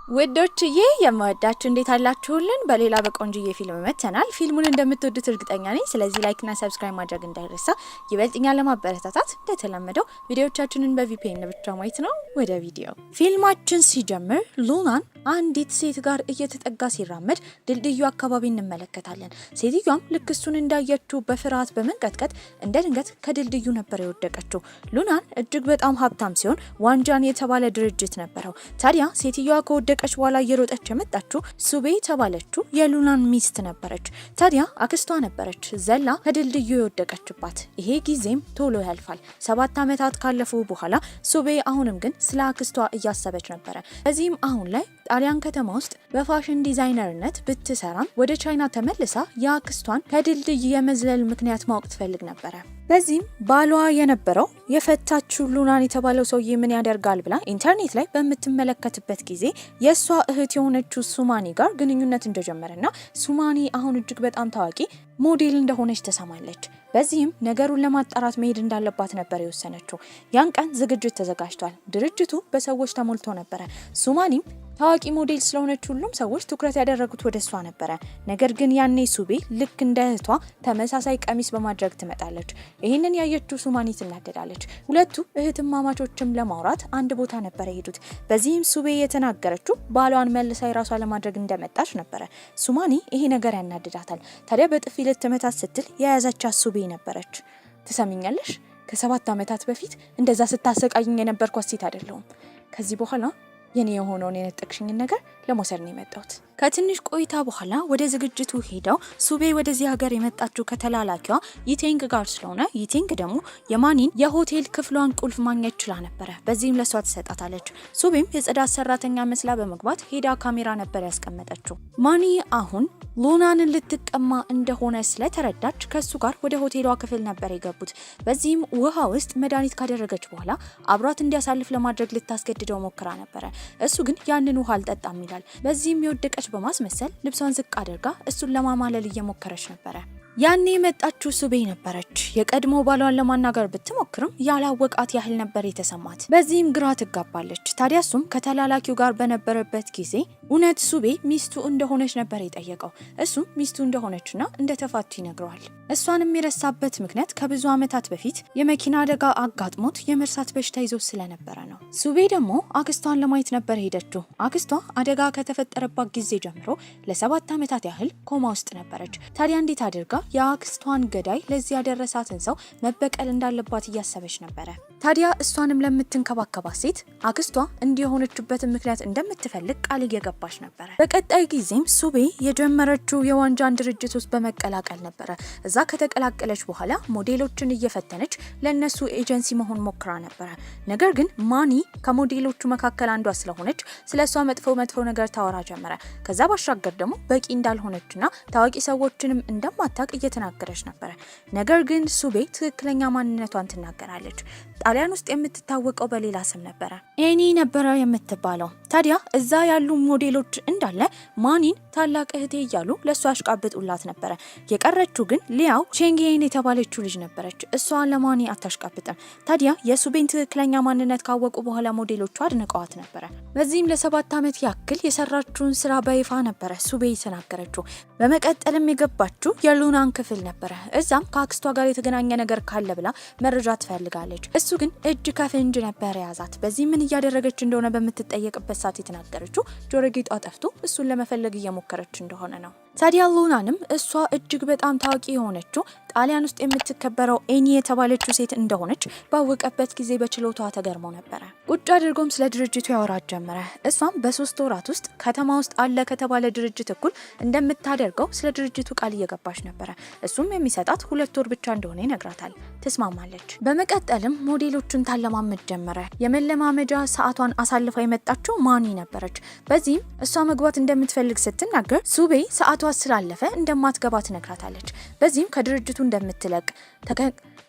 ወዶችዬ የማወዳችሁ እንዴት አላችሁልን? በሌላ በቆንጆዬ ፊልም መተናል። ፊልሙን እንደምትወዱት እርግጠኛ ነኝ። ስለዚህ ላይክ እና ሰብስክራይብ ማድረግ እንዳይረሳ። ይበልጥኛ ለማበረታታት እንደተለመደው ቪዲዮዎቻችንን በቪፒኤን ብቻ ማየት ነው። ወደ ቪዲዮ ፊልማችን ሲጀምር ሉናን አንዲት ሴት ጋር እየተጠጋ ሲራመድ ድልድዩ አካባቢ እንመለከታለን። ሴትዮዋም ልክ እሱን እንዳየችው በፍርሃት በመንቀጥቀጥ እንደ ድንገት ከድልድዩ ነበር የወደቀችው። ሉናን እጅግ በጣም ሀብታም ሲሆን ዋንጃን የተባለ ድርጅት ነበረው። ታዲያ ሴትዮዋ ከወደቀች በኋላ እየሮጠች የመጣችው ሱቤ ተባለችው የሉናን ሚስት ነበረች። ታዲያ አክስቷ ነበረች ዘላ ከድልድዩ የወደቀችባት። ይሄ ጊዜም ቶሎ ያልፋል። 7 ዓመታት ካለፉ በኋላ ሱቤ አሁንም ግን ስለ አክስቷ እያሰበች ነበረ። በዚህም አሁን ላይ ጣሊያን ከተማ ውስጥ በፋሽን ዲዛይነርነት ብትሰራም ወደ ቻይና ተመልሳ የአክስቷን ከድልድይ የመዝለል ምክንያት ማወቅ ትፈልግ ነበረ። በዚህም ባሏ የነበረው የፈታችው ሉናን የተባለው ሰውዬ ምን ያደርጋል ብላ ኢንተርኔት ላይ በምትመለከትበት ጊዜ የሷ እህት የሆነችው ሱማኒ ጋር ግንኙነት እንደጀመረና ሱማኒ አሁን እጅግ በጣም ታዋቂ ሞዴል እንደሆነች ተሰማለች። በዚህም ነገሩን ለማጣራት መሄድ እንዳለባት ነበር የወሰነችው። ያን ቀን ዝግጅት ተዘጋጅቷል። ድርጅቱ በሰዎች ተሞልቶ ነበረ። ሱማኒም ታዋቂ ሞዴል ስለሆነች ሁሉም ሰዎች ትኩረት ያደረጉት ወደ እሷ ነበረ። ነገር ግን ያኔ ሱቤ ልክ እንደ እህቷ ተመሳሳይ ቀሚስ በማድረግ ትመጣለች። ይህንን ያየችው ሱማኒ ትናደዳለች። ሁለቱ እህትማማቾችም ለማውራት አንድ ቦታ ነበር የሄዱት። በዚህም ሱቤ የተናገረችው ባሏን መልሳ የራሷ ለማድረግ እንደመጣች ነበረ። ሱማኒ ይሄ ነገር ያናድዳታል። ታዲያ በጥፊ ልትመታት ስትል የያዘቻት ሱቤ ነበረች። ትሰሚኛለሽ? ከ7 ዓመታት በፊት እንደዛ ስታሰቃይኝ የነበርኳት ሴት አይደለሁም። ከዚህ በኋላ የኔ የሆነውን የነጠቅሽኝን ነገር ለመውሰድ ነው የመጣሁት። ከትንሽ ቆይታ በኋላ ወደ ዝግጅቱ ሄደው ሱቤ ወደዚህ ሀገር የመጣችው ከተላላኪዋ ይቴንግ ጋር ስለሆነ ይቴንግ ደግሞ የማኒን የሆቴል ክፍሏን ቁልፍ ማግኘት ችላ ነበረ። በዚህም ለሷ ትሰጣታለች። ሱቤም የጽዳት ሰራተኛ መስላ በመግባት ሄዳ ካሜራ ነበር ያስቀመጠችው። ማኒ አሁን ሉናንን ልትቀማ እንደሆነ ስለተረዳች ከሱ ጋር ወደ ሆቴሏ ክፍል ነበር የገቡት። በዚህም ውሃ ውስጥ መድኃኒት ካደረገች በኋላ አብሯት እንዲያሳልፍ ለማድረግ ልታስገድደው ሞክራ ነበረ። እሱ ግን ያንን ውሃ አልጠጣም ይላል። በዚህም የወደቀች በማስመሰል ልብሷን ዝቅ አድርጋ እሱን ለማማለል እየሞከረች ነበረ። ያኔ የመጣችው ሱቤ ነበረች። የቀድሞ ባሏን ለማናገር ብትሞክርም ያላወቃት ያህል ነበር የተሰማት። በዚህም ግራ ትጋባለች። ታዲያ እሱም ከተላላኪው ጋር በነበረበት ጊዜ እውነት ሱቤ ሚስቱ እንደሆነች ነበር የጠየቀው። እሱም ሚስቱ እንደሆነችና እንደተፋቱ ይነግረዋል። እሷንም የረሳበት ምክንያት ከብዙ ዓመታት በፊት የመኪና አደጋ አጋጥሞት የመርሳት በሽታ ይዞ ስለነበረ ነው። ሱቤ ደግሞ አክስቷን ለማየት ነበር ሄደችው። አክስቷ አደጋ ከተፈጠረባት ጊዜ ጀምሮ ለ7 ዓመታት ያህል ኮማ ውስጥ ነበረች። ታዲያ እንዴት አድርጋ የአክስቷን ገዳይ ለዚህ ያደረሳትን ሰው መበቀል እንዳለባት እያሰበች ነበረ። ታዲያ እሷንም ለምትንከባከባት ሴት አክስቷ እንዲሆነችበትን ምክንያት እንደምትፈልግ ቃል እየገባች ነበረ። በቀጣይ ጊዜም ሱቤ የጀመረችው የዋንጃን ድርጅት ውስጥ በመቀላቀል ነበረ። እዛ ከተቀላቀለች በኋላ ሞዴሎችን እየፈተነች ለነሱ ኤጀንሲ መሆን ሞክራ ነበረ። ነገር ግን ማኒ ከሞዴሎቹ መካከል አንዷ ስለሆነች ስለሷ መጥፎ ነገር ታወራ ጀመረ። ከዛ ባሻገር ደግሞ በቂ እንዳልሆነችና ታዋቂ ሰዎችንም እንደማታውቅ እየተናገረች ነበረ። ነገር ግን ሱቤ ትክክለኛ ማንነቷን ትናገራለች። ጣሊያን ውስጥ የምትታወቀው በሌላ ስም ነበረ፣ ኤኒ ነበረ የምትባለው። ታዲያ እዛ ያሉ ሞዴሎች እንዳለ ማኒን ታላቅ እህቴ እያሉ ለሷ አሽቃብጡላት ነበረ። የቀረችው ግን ሊያው ቼንጌን የተባለችው ልጅ ነበረች። እሷ ለማኒ አታሽቃብጥም። ታዲያ የሱቤን ትክክለኛ ማንነት ካወቁ በኋላ ሞዴሎቹ አድንቀዋት ነበረ። በዚህም ለ7 ዓመት ያክል የሰራችውን ስራ በይፋ ነበረ ሱቤ የተናገረችው። በመቀጠልም የገባችው የሉናን ክፍል ነበረ። እዛም ከአክስቷ ጋር የተገናኘ ነገር ካለ ብላ መረጃ ትፈልጋለች። እሱ ግን እጅ ከፍንጅ ነበር የያዛት። በዚህ ምን እያደረገች እንደሆነ በምትጠየቅበት ሰዓት የተናገረችው ጆሮ ጌጧ ጠፍቶ እሱን ለመፈለግ እየሞከረች እንደሆነ ነው። ታዲያ ሉናንም እሷ እጅግ በጣም ታዋቂ የሆነችው ጣሊያን ውስጥ የምትከበረው ኤኒ የተባለችው ሴት እንደሆነች ባወቀበት ጊዜ በችሎቷ ተገርሞ ነበረ። ቁጭ አድርጎም ስለ ድርጅቱ ያወራት ጀመረ። እሷም በ3 ወራት ውስጥ ከተማ ውስጥ አለ ከተባለ ድርጅት እኩል እንደምታደርገው ስለ ድርጅቱ ቃል እየገባች ነበረ። እሱም የሚሰጣት 2 ወር ብቻ እንደሆነ ይነግራታል። ትስማማለች። በመቀጠልም ሞዴሎቹን ታለማመድ ጀመረ። የመለማመጃ ሰዓቷን አሳልፋ የመጣችው ማኒ ነበረች። በዚህም እሷ መግባት እንደምትፈልግ ስትናገር ሱቤ ሰዓቷ ስላለፈ እንደማትገባ ትነግራታለች። በዚህም ከድርጅቱ እንደምትለቅ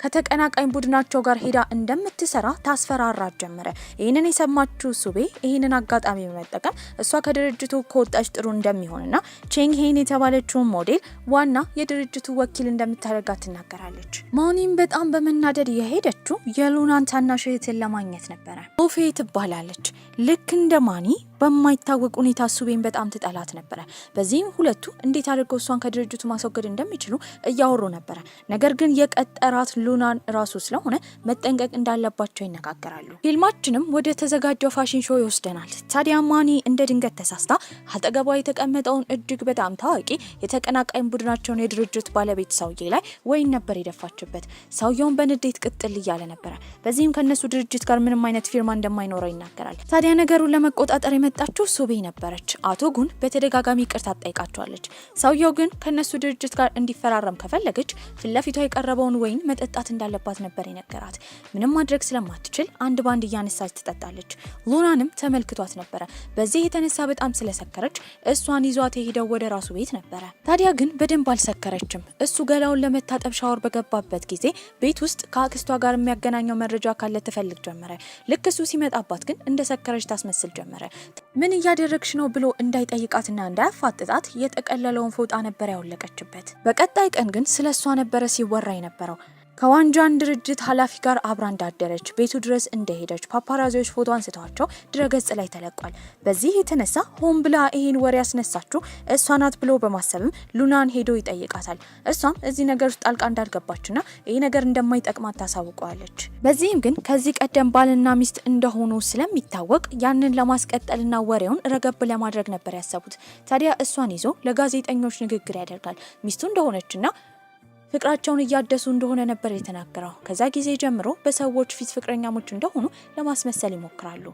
ከተቀናቃኝ ቡድናቸው ጋር ሄዳ እንደምትሰራ ታስፈራራት ጀመረ። ይህንን የሰማችው ሱቤ ይህንን አጋጣሚ በመጠቀም እሷ ከድርጅቱ ከወጣች ጥሩ እንደሚሆንና ቼንግሄን የተባለችውን ሞዴል ዋና የድርጅቱ ወኪል እንደምታደርጋት ትናገራለች። ማኒም በጣም በመናደድ የሄደችው የሉናን ታናሽ እህትን ለማግኘት ነበረ። ኦፌ ትባላለች። ልክ እንደ ማኒ በማይታወቅ ሁኔታ ሱቤን በጣም ትጠላት ነበር። በዚህም ሁለቱ እንዴት አድርገው እሷን ከድርጅቱ ማስወገድ እንደሚችሉ እያወሩ ነበር። ነገር ግን የቀጠራት ሉናን ራሱ ስለሆነ መጠንቀቅ እንዳለባቸው ይነጋገራሉ። ፊልማችንም ወደ ተዘጋጀው ፋሽን ሾው ይወስደናል። ታዲያ ማኒ እንደ ድንገት ተሳስታ አጠገቧ የተቀመጠውን እጅግ በጣም ታዋቂ የተቀናቃኝ ቡድናቸውን የድርጅት ባለቤት ሰውዬ ላይ ወይን ነበር የደፋችበት። ሰውየውን በንዴት ቅጥል እያለ ነበር። በዚህም ከነሱ ድርጅት ጋር ምንም አይነት ፊርማ እንደማይኖረው ይናገራል። ታዲያ ነገሩን ለመቆጣጠር የመጣችው ሱቤ ነበረች። አቶ ጉን በተደጋጋሚ ይቅርታ ጠይቃቸዋለች። ሰውየው ግን ከነሱ ድርጅት ጋር እንዲፈራረም ከፈለገች ፊትለፊቷ የቀረበውን ወይን መጠጣት እንዳለባት ነበር የነገራት። ምንም ማድረግ ስለማትችል አንድ ባንድ እያነሳች ትጠጣለች። ሉናንም ተመልክቷት ነበረ። በዚህ የተነሳ በጣም ስለሰከረች እሷን ይዟት የሄደው ወደ ራሱ ቤት ነበረ። ታዲያ ግን በደንብ አልሰከረችም። እሱ ገላውን ለመታጠብ ሻወር በገባበት ጊዜ ቤት ውስጥ ከአክስቷ ጋር የሚያገናኘው መረጃ ካለ ትፈልግ ጀመረ። ልክ እሱ ሲመጣባት ግን እንደሰከረች ታስመስል ጀመረ። ምን እያደረግሽ ነው ብሎ እንዳይጠይቃትና እንዳያፋጥጣት የጠቀለለውን ፎጣ ነበር ያወለቀችበት። በቀጣይ ቀን ግን ስለሷ ነበረ ሲወራ የነበረው። ከዋንጃን ድርጅት ኃላፊ ጋር አብራ እንዳደረች ቤቱ ድረስ እንደሄደች ፓፓራዚዎች ፎቶ አንስተዋቸው ድረገጽ ላይ ተለቋል። በዚህ የተነሳ ሆን ብላ ይሄን ወሬ ያስነሳችው እሷ ናት ብሎ በማሰብም ሉናን ሄዶ ይጠይቃታል። እሷም እዚህ ነገር ውስጥ ጣልቃ እንዳልገባችና ይሄ ነገር እንደማይጠቅማት ታሳውቀዋለች። በዚህም ግን ከዚህ ቀደም ባልና ሚስት እንደሆኑ ስለሚታወቅ ያንን ለማስቀጠልና ወሬውን ረገብ ለማድረግ ነበር ያሰቡት። ታዲያ እሷን ይዞ ለጋዜጠኞች ንግግር ያደርጋል። ሚስቱ እንደሆነችና ፍቅራቸውን እያደሱ እንደሆነ ነበር የተናገረው። ከዛ ጊዜ ጀምሮ በሰዎች ፊት ፍቅረኛሞች እንደሆኑ ለማስመሰል ይሞክራሉ።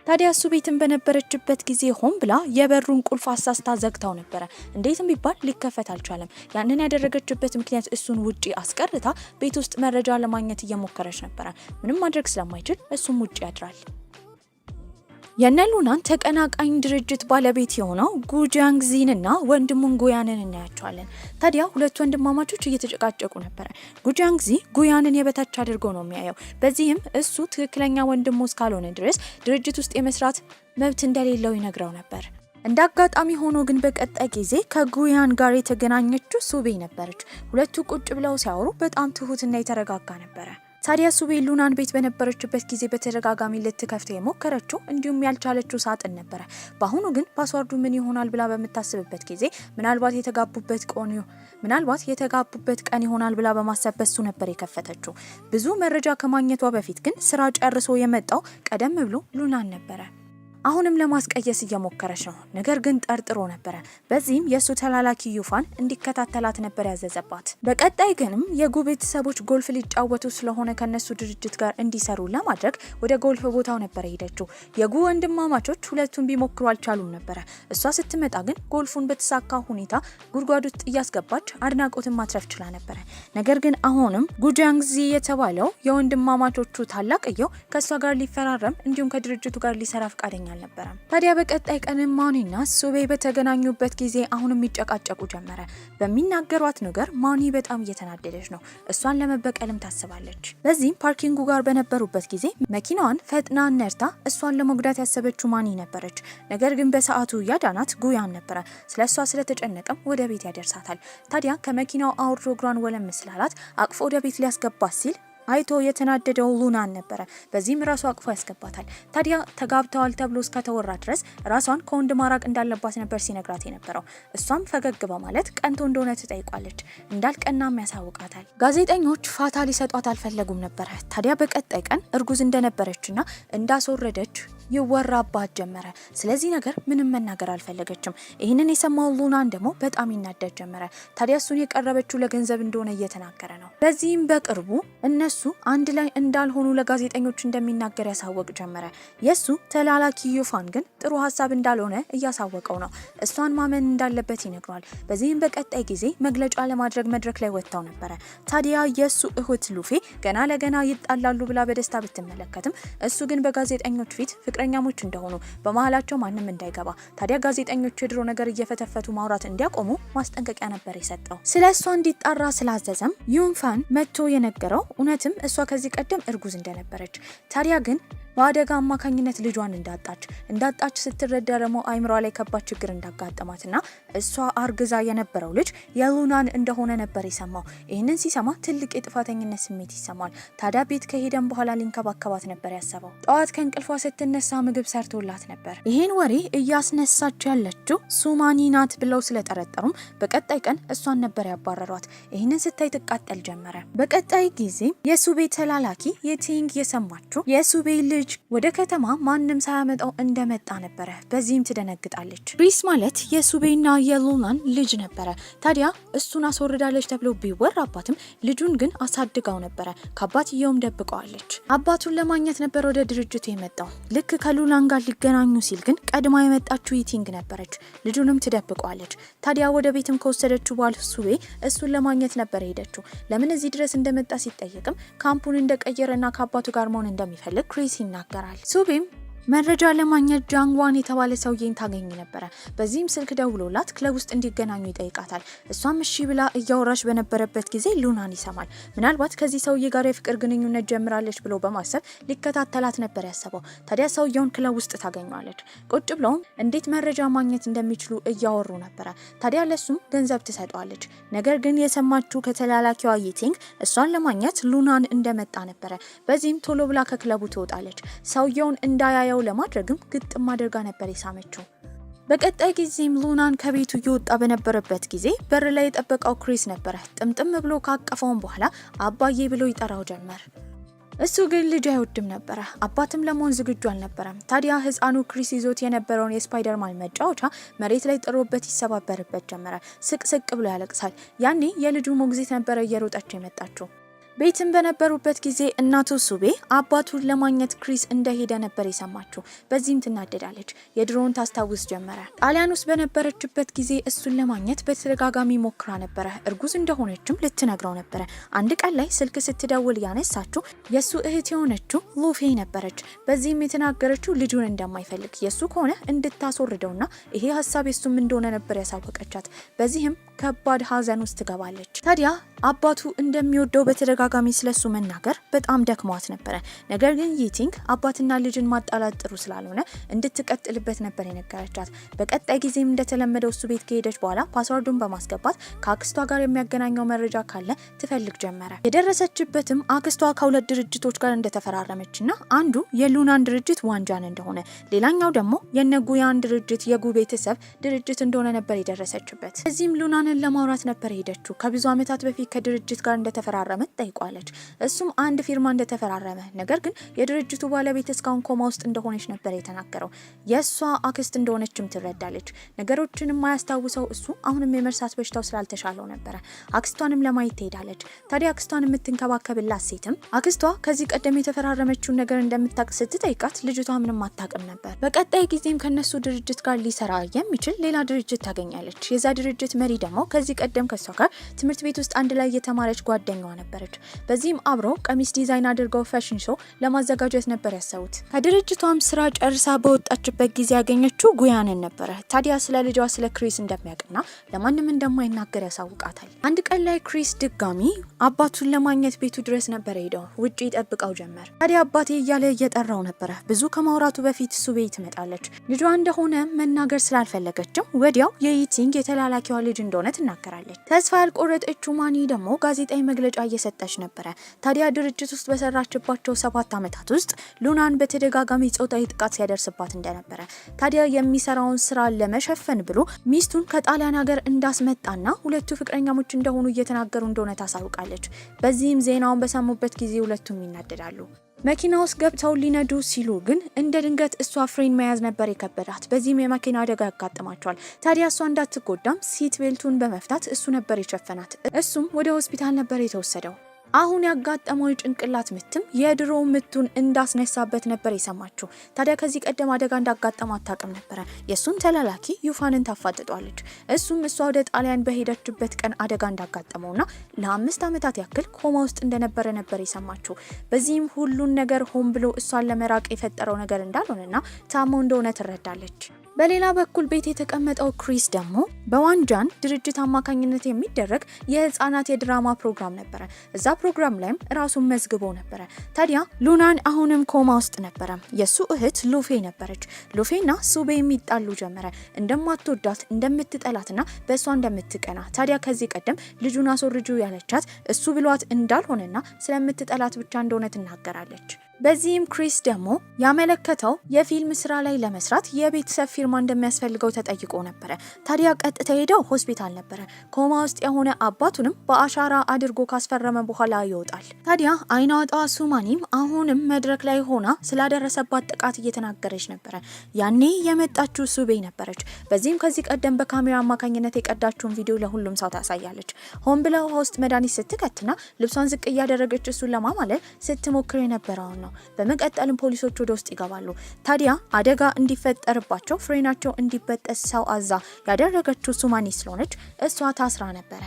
ታዲያ እሱ ቤትን በነበረችበት ጊዜ ሆን ብላ የበሩን ቁልፍ አሳስታ ዘግታው ነበረ። እንዴትም ቢባል ሊከፈት አልቻለም። ያንን ያደረገችበት ምክንያት እሱን ውጪ አስቀርታ ቤት ውስጥ መረጃ ለማግኘት እየሞከረች ነበረ። ምንም ማድረግ ስለማይችል እሱም ውጪ ያድራል። የነሉናን ተቀናቃኝ ድርጅት ባለቤት የሆነው ጉጃንግዚንና ወንድሙን ጉያንን እናያቸዋለን። ታዲያ ሁለት ወንድማማቾች እየተጨቃጨቁ ነበር። ጉጃንግዚ ጉያንን የበታች አድርጎ ነው የሚያየው። በዚህም እሱ ትክክለኛ ወንድሙ እስካልሆነ ድረስ ድርጅት ውስጥ የመስራት መብት እንደሌለው ይነግረው ነበር። እንደ አጋጣሚ ሆኖ ግን በቀጣይ ጊዜ ከጉያን ጋር የተገናኘችው ሱቤ ነበረች። ሁለቱ ቁጭ ብለው ሲያወሩ በጣም ትሁትና የተረጋጋ ነበረ። ታዲያ ሱቤ ሉናን ቤት በነበረችበት ጊዜ በተደጋጋሚ ልትከፍተው የሞከረችው እንዲሁም ያልቻለችው ሳጥን ነበረ። በአሁኑ ግን ፓስዋርዱ ምን ይሆናል ብላ በምታስብበት ጊዜ ምናልባት የተጋቡበት ቀን ይሆናል ብላ በማሰብ በሱ ነበር የከፈተችው። ብዙ መረጃ ከማግኘቷ በፊት ግን ስራ ጨርሶ የመጣው ቀደም ብሎ ሉናን ነበረ። አሁንም ለማስቀየስ እየሞከረች ነው። ነገር ግን ጠርጥሮ ነበረ። በዚህም የሱ ተላላኪ ዩፋን እንዲከታተላት ነበር ያዘዘባት። በቀጣይ ግንም የጉ ቤተሰቦች ጎልፍ ሊጫወቱ ስለሆነ ከነሱ ድርጅት ጋር እንዲሰሩ ለማድረግ ወደ ጎልፍ ቦታው ነበር ሄደችው። የጉ ወንድማማቾች ሁለቱን ቢሞክሩ አልቻሉም ነበረ። እሷ ስትመጣ ግን ጎልፉን በተሳካ ሁኔታ ጉድጓድ ውስጥ እያስገባች አድናቆትን ማትረፍ ችላ ነበረ። ነገር ግን አሁንም ጉጃንግዚ የተባለው የወንድማማቾቹ ታላቅየው ከሷ ጋር ሊፈራረም እንዲሁም ከድርጅቱ ጋር ሊሰራ ፈቃደኛ አልነበረም። ታዲያ በቀጣይ ቀን ማኒና ሱቤ በተገናኙበት ጊዜ አሁንም ይጨቃጨቁ ጀመረ። በሚናገሯት ነገር ማኒ በጣም እየተናደደች ነው። እሷን ለመበቀልም ታስባለች። በዚህም ፓርኪንጉ ጋር በነበሩበት ጊዜ መኪናዋን ፈጥና ነርታ እሷን ለመጉዳት ያሰበችው ማኒ ነበረች። ነገር ግን በሰዓቱ ያዳናት ጉያን ነበረ። ስለሷ ስለተጨነቀም ወደ ቤት ያደርሳታል። ታዲያ ከመኪናው አውርዶ እግሯን ወለም ስላላት አቅፎ ወደ ቤት ሊያስገባት ሲል አይቶ የተናደደው ሉናን ነበረ። በዚህም ራሱ አቅፎ ያስገባታል። ታዲያ ተጋብተዋል ተብሎ እስከተወራ ድረስ ራሷን ከወንድ ማራቅ እንዳለባት ነበር ሲነግራት የነበረው። እሷም ፈገግ በማለት ቀንቶ እንደሆነ ትጠይቋለች። እንዳልቀናም ያሳውቃታል። ጋዜጠኞች ፋታ ሊሰጧት አልፈለጉም ነበረ። ታዲያ በቀጣይ ቀን እርጉዝ እንደነበረችና እንዳስወረደች ይወራባት ጀመረ። ስለዚህ ነገር ምንም መናገር አልፈለገችም። ይህንን የሰማው ሉናን ደግሞ በጣም ይናደድ ጀመረ። ታዲያ እሱን የቀረበችው ለገንዘብ እንደሆነ እየተናገረ ነው። በዚህም በቅርቡ እነሱ አንድ ላይ እንዳልሆኑ ለጋዜጠኞች እንደሚናገር ያሳወቅ ጀመረ። የሱ ተላላኪ ዩፋን ግን ጥሩ ሀሳብ እንዳልሆነ እያሳወቀው ነው። እሷን ማመን እንዳለበት ይነግረዋል። በዚህም በቀጣይ ጊዜ መግለጫ ለማድረግ መድረክ ላይ ወጥተው ነበረ። ታዲያ የሱ እህት ሉፌ ገና ለገና ይጣላሉ ብላ በደስታ ብትመለከትም እሱ ግን በጋዜጠኞች ፊት ፍቅረኛሞች እንደሆኑ በመሃላቸው ማንም እንዳይገባ ታዲያ ጋዜጠኞች የድሮ ነገር እየፈተፈቱ ማውራት እንዲያቆሙ ማስጠንቀቂያ ነበር የሰጠው። ስለ እሷ እንዲጣራ ስላዘዘም ዩንፋን መጥቶ የነገረው እውነትም እሷ ከዚህ ቀደም እርጉዝ እንደነበረች። ታዲያ ግን በአደጋ አማካኝነት ልጇን እንዳጣች ስትረዳ ደግሞ አይምሯ ላይ ከባድ ችግር እንዳጋጠማትና እሷ አርግዛ የነበረው ልጅ የሉናን እንደሆነ ነበር የሰማው። ይህንን ሲሰማ ትልቅ የጥፋተኝነት ስሜት ይሰማል። ታዲያ ቤት ከሄደን በኋላ ሊንከባከባት ነበር ያሰበው። ጠዋት ከእንቅልፏ ስትነሳ ምግብ ሰርቶላት ነበር። ይህን ወሬ እያስነሳች ያለችው ሱማኒ ናት ብለው ስለጠረጠሩም በቀጣይ ቀን እሷን ነበር ያባረሯት። ይህንን ስታይ ትቃጠል ጀመረ። በቀጣይ ጊዜ የሱቤ ተላላኪ የቲንግ የሰማችው የሱቤ ልጅ ወደ ከተማ ማንም ሳያመጣው እንደመጣ ነበረ። በዚህም ትደነግጣለች። ክሪስ ማለት የሱቤና የሉናን ልጅ ነበረ። ታዲያ እሱን አስወርዳለች ተብሎ ቢወራባትም ልጁን ግን አሳድጋው ነበረ። ከአባትየውም ደብቀዋለች። አባቱን ለማግኘት ነበር ወደ ድርጅቱ የመጣው። ልክ ከሉናን ጋር ሊገናኙ ሲል ግን ቀድማ የመጣችው ይቲንግ ነበረች። ልጁንም ትደብቀዋለች። ታዲያ ወደ ቤትም ከወሰደችው በኋላ ሱቤ እሱን ለማግኘት ነበር ሄደችው። ለምን እዚህ ድረስ እንደመጣ ሲጠየቅም ካምፑን እንደቀየረና ከአባቱ ጋር መሆን እንደሚፈልግ ክሪስ ይናገራል። ሱቤም መረጃ ለማግኘት ጃንግዋን የተባለ ሰውዬን ታገኝ ነበረ። በዚህም ስልክ ደውሎላት ክለብ ውስጥ እንዲገናኙ ይጠይቃታል። እሷም እሺ ብላ እያወራች በነበረበት ጊዜ ሉናን ይሰማል። ምናልባት ከዚህ ሰውዬ ጋር የፍቅር ግንኙነት ጀምራለች ብሎ በማሰብ ሊከታተላት ነበር ያሰበው። ታዲያ ሰውየውን ክለብ ውስጥ ታገኘዋለች። ቁጭ ብለውም እንዴት መረጃ ማግኘት እንደሚችሉ እያወሩ ነበረ። ታዲያ ለሱም ገንዘብ ትሰጠዋለች። ነገር ግን የሰማችው ከተላላኪዋ ይቲንግ እሷን ለማግኘት ሉናን እንደመጣ ነበረ። በዚህም ቶሎ ብላ ከክለቡ ትወጣለች። ሰውየውን እንዳያየው ለማድረግም ግጥም አድርጋ ነበር የሳመችው። በቀጣይ ጊዜም ሉናን ከቤቱ እየወጣ በነበረበት ጊዜ በር ላይ የጠበቀው ክሪስ ነበረ። ጥምጥም ብሎ ካቀፈውን በኋላ አባዬ ብሎ ይጠራው ጀመር። እሱ ግን ልጅ አይወድም ነበረ። አባትም ለመሆን ዝግጁ አልነበረም። ታዲያ ህፃኑ ክሪስ ይዞት የነበረውን የስፓይደርማን መጫወቻ መሬት ላይ ጥሎበት ይሰባበርበት ጀመረ። ስቅ ብሎ ያለቅሳል። ያኔ የልጁ ሞግዚት ነበረ እየሮጠች የመጣችው። ቤትም በነበሩበት ጊዜ እናቱ ሱቤ አባቱን ለማግኘት ክሪስ እንደሄደ ነበር የሰማችው። በዚህም ትናደዳለች። የድሮውን ታስታውስ ጀመረ። ጣሊያን ውስጥ በነበረችበት ጊዜ እሱን ለማግኘት በተደጋጋሚ ሞክራ ነበረ። እርጉዝ እንደሆነችም ልትነግረው ነበረ። አንድ ቀን ላይ ስልክ ስትደውል ያነሳችው የሱ እህት የሆነችው ሉፌ ነበረች። በዚህም የተናገረችው ልጁን እንደማይፈልግ የሱ ከሆነ እንድታስወርደውና ይሄ ሀሳብ የሱም እንደሆነ ነበር ያሳወቀቻት። በዚህም ከባድ ሀዘን ውስጥ ትገባለች። ታዲያ አባቱ እንደሚወደው በተደጋጋሚ ስለሱ መናገር በጣም ደክሟት ነበረ። ነገር ግን ይቲንግ አባትና ልጅን ማጣላት ጥሩ ስላልሆነ እንድትቀጥልበት ነበር የነገረቻት። በቀጣይ ጊዜም እንደተለመደው እሱ ቤት ከሄደች በኋላ ፓስወርዱን በማስገባት ከአክስቷ ጋር የሚያገናኘው መረጃ ካለ ትፈልግ ጀመረ። የደረሰችበትም አክስቷ ከሁለት ድርጅቶች ጋር እንደተፈራረመችና አንዱ የሉናን ድርጅት ዋንጃን እንደሆነ፣ ሌላኛው ደግሞ የነጉያን ድርጅት የጉ ቤተሰብ ድርጅት እንደሆነ ነበር የደረሰችበት። እዚህም ሉናንን ለማውራት ነበር ሄደችው። ከብዙ ዓመታት በፊት ከድርጅት ጋር እንደተፈራረመ ጠይቋለች። እሱም አንድ ፊርማ እንደተፈራረመ፣ ነገር ግን የድርጅቱ ባለቤት እስካሁን ኮማ ውስጥ እንደሆነች ነበር የተናገረው። የሷ አክስት እንደሆነችም ትረዳለች። ነገሮችን የማያስታውሰው እሱ አሁንም የመርሳት በሽታው ስላልተሻለው ነበረ። አክስቷንም ለማየት ትሄዳለች። ታዲያ አክስቷን የምትንከባከብላት ሴትም አክስቷ ከዚህ ቀደም የተፈራረመችውን ነገር እንደምታውቅ ስትጠይቃት ልጅቷ ምንም አታውቅም ነበር። በቀጣይ ጊዜም ከነሱ ድርጅት ጋር ሊሰራ የሚችል ሌላ ድርጅት ታገኛለች። የዛ ድርጅት መሪ ደግሞ ከዚህ ቀደም ከሷ ጋር ትምህርት ቤት ውስጥ አንድ ላይ የተማረች ጓደኛዋ ነበረች። በዚህም አብረው ቀሚስ ዲዛይን አድርገው ፋሽን ሾው ለማዘጋጀት ነበር ያሰቡት። ከድርጅቷም ስራ ጨርሳ በወጣችበት ጊዜ ያገኘችው ጉያንን ነበረ። ታዲያ ስለ ልጇ ስለ ክሪስ እንደሚያውቅና ለማንም እንደማይናገር ያሳውቃታል። አንድ ቀን ላይ ክሪስ ድጋሚ አባቱን ለማግኘት ቤቱ ድረስ ነበር ሄደው ውጪ ይጠብቀው ጀመር። ታዲያ አባቴ እያለ እየጠራው ነበረ። ብዙ ከማውራቱ በፊት ሱቤ ትመጣለች። ልጇ እንደሆነ መናገር ስላልፈለገችም ወዲያው የይቲንግ የተላላኪዋ ልጅ እንደሆነ ትናገራለች። ተስፋ ያልቆረጠችው ማኒ ደግሞ ጋዜጣዊ መግለጫ እየሰጠች ነበረ። ታዲያ ድርጅት ውስጥ በሰራችባቸው 7 ዓመታት ውስጥ ሉናን በተደጋጋሚ ጾታዊ ጥቃት ሲያደርስባት እንደነበረ፣ ታዲያ የሚሰራውን ስራ ለመሸፈን ብሎ ሚስቱን ከጣሊያን ሀገር እንዳስመጣና ሁለቱ ፍቅረኛሞች እንደሆኑ እየተናገሩ እንደሆነ ታሳውቃለች። በዚህም ዜናውን በሰሙበት ጊዜ ሁለቱም ይናደዳሉ። መኪና ውስጥ ገብተው ሊነዱ ሲሉ ግን እንደ ድንገት እሷ ፍሬን መያዝ ነበር የከበዳት። በዚህም የመኪና አደጋ ያጋጥማቸዋል። ታዲያ እሷ እንዳትጎዳም ሲት ቤልቱን በመፍታት እሱ ነበር የሸፈናት። እሱም ወደ ሆስፒታል ነበር የተወሰደው። አሁን ያጋጠመው የጭንቅላት ምትም የድሮ ምቱን እንዳስነሳበት ነበር የሰማችው። ታዲያ ከዚህ ቀደም አደጋ እንዳጋጠመው አታውቅም ነበረ። የሱን ተላላኪ ዩፋንን ታፋጥጧለች። እሱም እሷ ወደ ጣሊያን በሄደችበት ቀን አደጋ እንዳጋጠመውና ለ5 ዓመታት ያክል ኮማ ውስጥ እንደነበረ ነበር የሰማችው። በዚህም ሁሉን ነገር ሆን ብሎ እሷን ለመራቅ የፈጠረው ነገር እንዳልሆነና ታሞ እንደሆነ ትረዳለች። በሌላ በኩል ቤት የተቀመጠው ክሪስ ደግሞ በዋንጃን ድርጅት አማካኝነት የሚደረግ የህፃናት የድራማ ፕሮግራም ነበረ። እዛ ፕሮግራም ላይም ራሱን መዝግቦ ነበረ። ታዲያ ሉናን አሁንም ኮማ ውስጥ ነበረ። የሱ እህት ሉፌ ነበረች። ሉፌና ሱቤ የሚጣሉ ጀመረ። እንደማትወዳት እንደምትጠላትና በእሷ እንደምትቀና። ታዲያ ከዚህ ቀደም ልጁን አስወርጁ ያለቻት እሱ ብሏት እንዳልሆነና ስለምትጠላት ብቻ እንደሆነ ትናገራለች። በዚህም ክሪስ ደግሞ ያመለከተው የፊልም ስራ ላይ ለመስራት የቤተሰብ ፊርማ እንደሚያስፈልገው ተጠይቆ ነበረ። ታዲያ ቀጥታ ሄደው ሆስፒታል ነበረ። ኮማ ውስጥ የሆነ አባቱንም በአሻራ አድርጎ ካስፈረመ በኋላ ይወጣል። ታዲያ አይናዋጣ ሱማኒም አሁንም መድረክ ላይ ሆና ስላደረሰባት ጥቃት እየተናገረች ነበረ። ያኔ የመጣችው ሱቤ ነበረች። በዚህም ከዚህ ቀደም በካሜራ አማካኝነት የቀዳችውን ቪዲዮ ለሁሉም ሰው ታሳያለች። ሆን ብላ ውሃ ውስጥ መድኃኒት ስትከትና ልብሷን ዝቅ እያደረገች እሱን ለማማለል ስትሞክር የነበረውን ነው። በመቀጠልም ፖሊሶች ወደ ውስጥ ይገባሉ። ታዲያ አደጋ እንዲፈጠርባቸው ፍሬናቸው እንዲበጠስ ሰው አዛ ያደረገችው ሱማኒ ስለሆነች እሷ ታስራ ነበረ።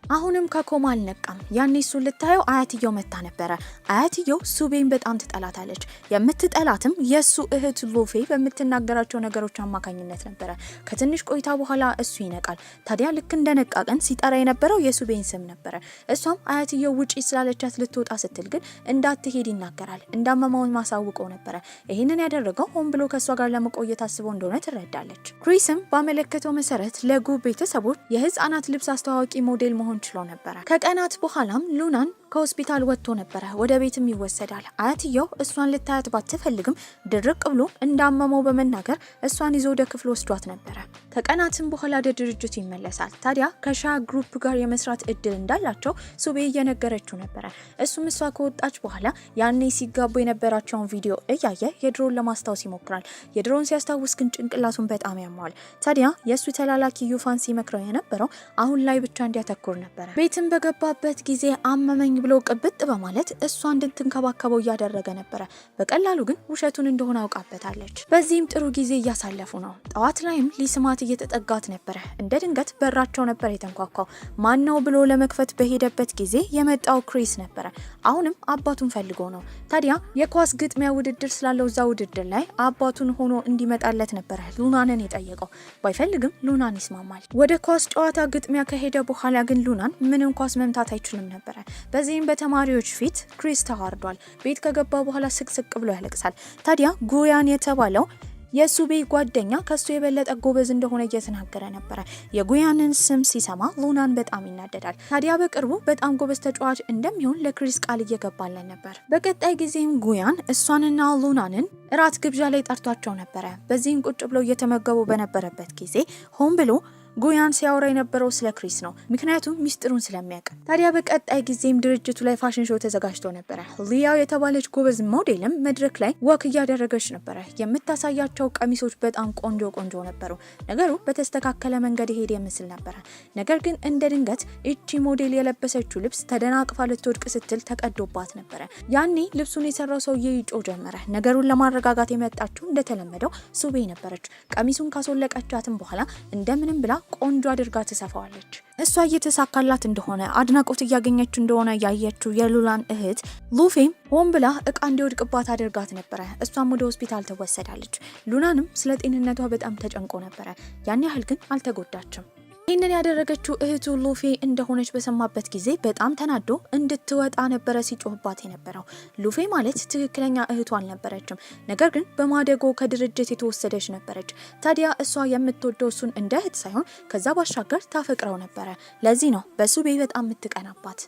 አሁንም ከኮማ አልነቃም። ያኔ እሱን ልታየው አያትየው መታ ነበረ። አያትየው ሱቤን በጣም ትጠላታለች። የምትጠላትም የሱ እህት ሉፌ በምትናገራቸው ነገሮች አማካኝነት ነበረ። ከትንሽ ቆይታ በኋላ እሱ ይነቃል። ታዲያ ልክ እንደነቃ ቀን ሲጠራ የነበረው የሱቤን ስም ነበረ። እሷም አያትየው ውጪ ስላለቻት ልትወጣ ስትል ግን እንዳትሄድ ይናገራል። እንዳመማውን ማሳውቀው ነበረ። ይህንን ያደረገው ሆን ብሎ ከእሷ ጋር ለመቆየት አስበው እንደሆነ ትረዳለች። ክሪስም ባመለከተው መሰረት ለጉ ቤተሰቦች የህፃናት ልብስ አስተዋዋቂ ሞዴል መሆን ችሎ ነበረ። ከቀናት በኋላም ሉናን ከሆስፒታል ወጥቶ ነበረ። ወደ ቤትም ይወሰዳል። አያትየው እሷን ልታያት ባትፈልግም ድርቅ ብሎ እንዳመመው በመናገር እሷን ይዞ ወደ ክፍል ወስዷት ነበረ። ከቀናትም በኋላ ወደ ድርጅቱ ይመለሳል። ታዲያ ከሻ ግሩፕ ጋር የመስራት እድል እንዳላቸው ሱቤ እየነገረችው ነበረ። እሱም እሷ ከወጣች በኋላ ያኔ ሲጋቡ የነበራቸውን ቪዲዮ እያየ የድሮን ለማስታወስ ይሞክራል። የድሮን ሲያስታውስ ግን ጭንቅላቱን በጣም ያማዋል። ታዲያ የእሱ ተላላኪ ዩፋን ሲመክረው የነበረው አሁን ላይ ብቻ እንዲያተኩር ነበረ። ቤትም በገባበት ጊዜ አመመኝ ብሎ ቅብጥ በማለት እሷ እንድትንከባከበው እያደረገ ነበረ። በቀላሉ ግን ውሸቱን እንደሆነ አውቃበታለች። በዚህም ጥሩ ጊዜ እያሳለፉ ነው። ጠዋት ላይም ሊስማት እየተጠጋት ነበረ። እንደ ድንገት በራቸው ነበር የተንኳኳው። ማነው ብሎ ለመክፈት በሄደበት ጊዜ የመጣው ክሪስ ነበረ። አሁንም አባቱን ፈልጎ ነው። ታዲያ የኳስ ግጥሚያ ውድድር ስላለው እዛ ውድድር ላይ አባቱን ሆኖ እንዲመጣለት ነበረ ሉናንን የጠየቀው። ባይፈልግም ሉናን ይስማማል። ወደ ኳስ ጨዋታ ግጥሚያ ከሄደ በኋላ ግን ሉናን ምንም ኳስ መምታት አይችልም ነበረ። በዚህም በተማሪዎች ፊት ክሪስ ተዋርዷል። ቤት ከገባ በኋላ ስቅስቅ ብሎ ያለቅሳል። ታዲያ ጉያን የተባለው የሱቤ ጓደኛ ከሱ የበለጠ ጎበዝ እንደሆነ እየተናገረ ነበረ። የጉያንን ስም ሲሰማ ሉናን በጣም ይናደዳል። ታዲያ በቅርቡ በጣም ጎበዝ ተጫዋች እንደሚሆን ለክሪስ ቃል እየገባለን ነበር። በቀጣይ ጊዜም ጉያን እሷንና ሉናንን እራት ግብዣ ላይ ጠርቷቸው ነበረ። በዚህም ቁጭ ብለው እየተመገቡ በነበረበት ጊዜ ሆን ብሎ ጉያን ሲያወራ የነበረው ስለ ክሪስ ነው። ምክንያቱም ሚስጥሩን ስለሚያውቅ። ታዲያ በቀጣይ ጊዜም ድርጅቱ ላይ ፋሽን ሾው ተዘጋጅቶ ነበረ። ሊያው የተባለች ጎበዝ ሞዴልም መድረክ ላይ ወክ እያደረገች ነበረ። የምታሳያቸው ቀሚሶች በጣም ቆንጆ ቆንጆ ነበሩ። ነገሩ በተስተካከለ መንገድ ይሄድ ይመስል ነበረ። ነገር ግን እንደ ድንገት እቺ ሞዴል የለበሰችው ልብስ ተደናቅፋ ልትወድቅ ስትል ተቀዶባት ነበረ። ያኔ ልብሱን የሰራው ሰውዬ ይጮ ጀመረ። ነገሩን ለማረጋጋት የመጣችው እንደተለመደው ሱቤ ነበረች። ቀሚሱን ካስወለቀቻትም በኋላ እንደምንም ብላ ቆንጆ አድርጋ ትሰፋዋለች። እሷ እየተሳካላት እንደሆነ አድናቆት እያገኘች እንደሆነ ያየችው የሉናን እህት ሉፌም ሆን ብላ እቃ እንዲወድቅባት አድርጋት ነበረ። እሷም ወደ ሆስፒታል ትወሰዳለች። ሉናንም ስለ ጤንነቷ በጣም ተጨንቆ ነበረ። ያን ያህል ግን አልተጎዳችም። ይህንን ያደረገችው እህቱ ሉፌ እንደሆነች በሰማበት ጊዜ በጣም ተናዶ እንድትወጣ ነበረ ሲጮህባት የነበረው። ሉፌ ማለት ትክክለኛ እህቱ አልነበረችም። ነገር ግን በማደጎ ከድርጅት የተወሰደች ነበረች። ታዲያ እሷ የምትወደው እሱን እንደ እህት ሳይሆን ከዛ ባሻገር ታፈቅረው ነበረ። ለዚህ ነው በሱቤ በጣም የምትቀናባት።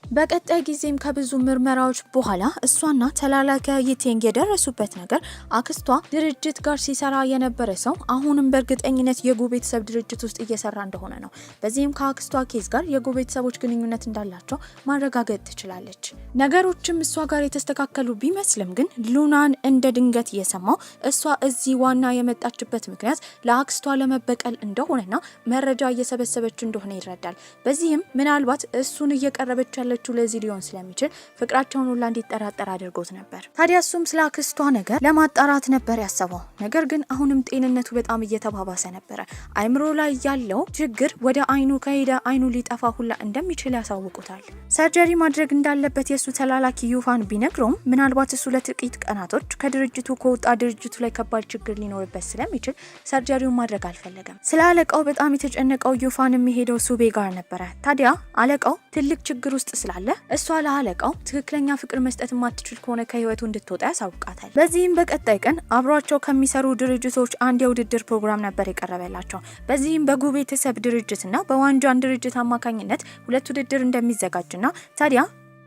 በቀጣይ ጊዜም ከብዙ ምርመራዎች በኋላ እሷና ተላላኪ ይቴንግ የደረሱበት ነገር አክስቷ ድርጅት ጋር ሲሰራ የነበረ ሰው አሁንም በእርግጠኝነት የጉ ቤተሰብ ድርጅት ውስጥ እየሰራ እንደሆነ ነው። በዚህም ከአክስቷ ኬዝ ጋር የጉ ቤተሰቦች ግንኙነት እንዳላቸው ማረጋገጥ ትችላለች። ነገሮችም እሷ ጋር የተስተካከሉ ቢመስልም ግን ሉናን እንደ ድንገት እየሰማው እሷ እዚህ ዋና የመጣችበት ምክንያት ለአክስቷ ለመበቀል እንደሆነና መረጃ እየሰበሰበች እንደሆነ ይረዳል። በዚህም ምናልባት እሱን እየቀረበች ያለችው ለዚህ ሊሆን ስለሚችል ፍቅራቸውን ሁላ እንዲጠራጠር አድርጎት ነበር። ታዲያ እሱም ስለ አክስቷ ነገር ለማጣራት ነበር ያሰበው። ነገር ግን አሁንም ጤንነቱ በጣም እየተባባሰ ነበረ። አይምሮ ላይ ያለው ችግር ወደ አይኑ ከሄደ አይኑ ሊጠፋ ሁላ እንደሚችል ያሳውቁታል። ሰርጀሪ ማድረግ እንዳለበት የሱ ተላላኪ ዩፋን ቢነግረውም ምናልባት እሱ ለጥቂት ቀናቶች ከድርጅቱ ከወጣ ድርጅቱ ላይ ከባድ ችግር ሊኖርበት ስለሚችል ሰርጀሪውን ማድረግ አልፈለገም። ስለ አለቃው በጣም የተጨነቀው ዩፋን የሚሄደው ሱቤ ጋር ነበረ። ታዲያ አለቃው ትልቅ ችግር ውስጥ ስላለ እሷ ለአለቃው ትክክለኛ ፍቅር መስጠት የማትችል ከሆነ ከህይወቱ እንድትወጣ ያሳውቃታል። በዚህም በቀጣይ ቀን አብሯቸው ከሚሰሩ ድርጅቶች አንድ የውድድር ፕሮግራም ነበር የቀረበላቸው። በዚህም በጉ ቤተሰብ ድርጅትና በዋንጃን ድርጅት አማካኝነት ሁለት ውድድር እንደሚዘጋጅና ታዲያ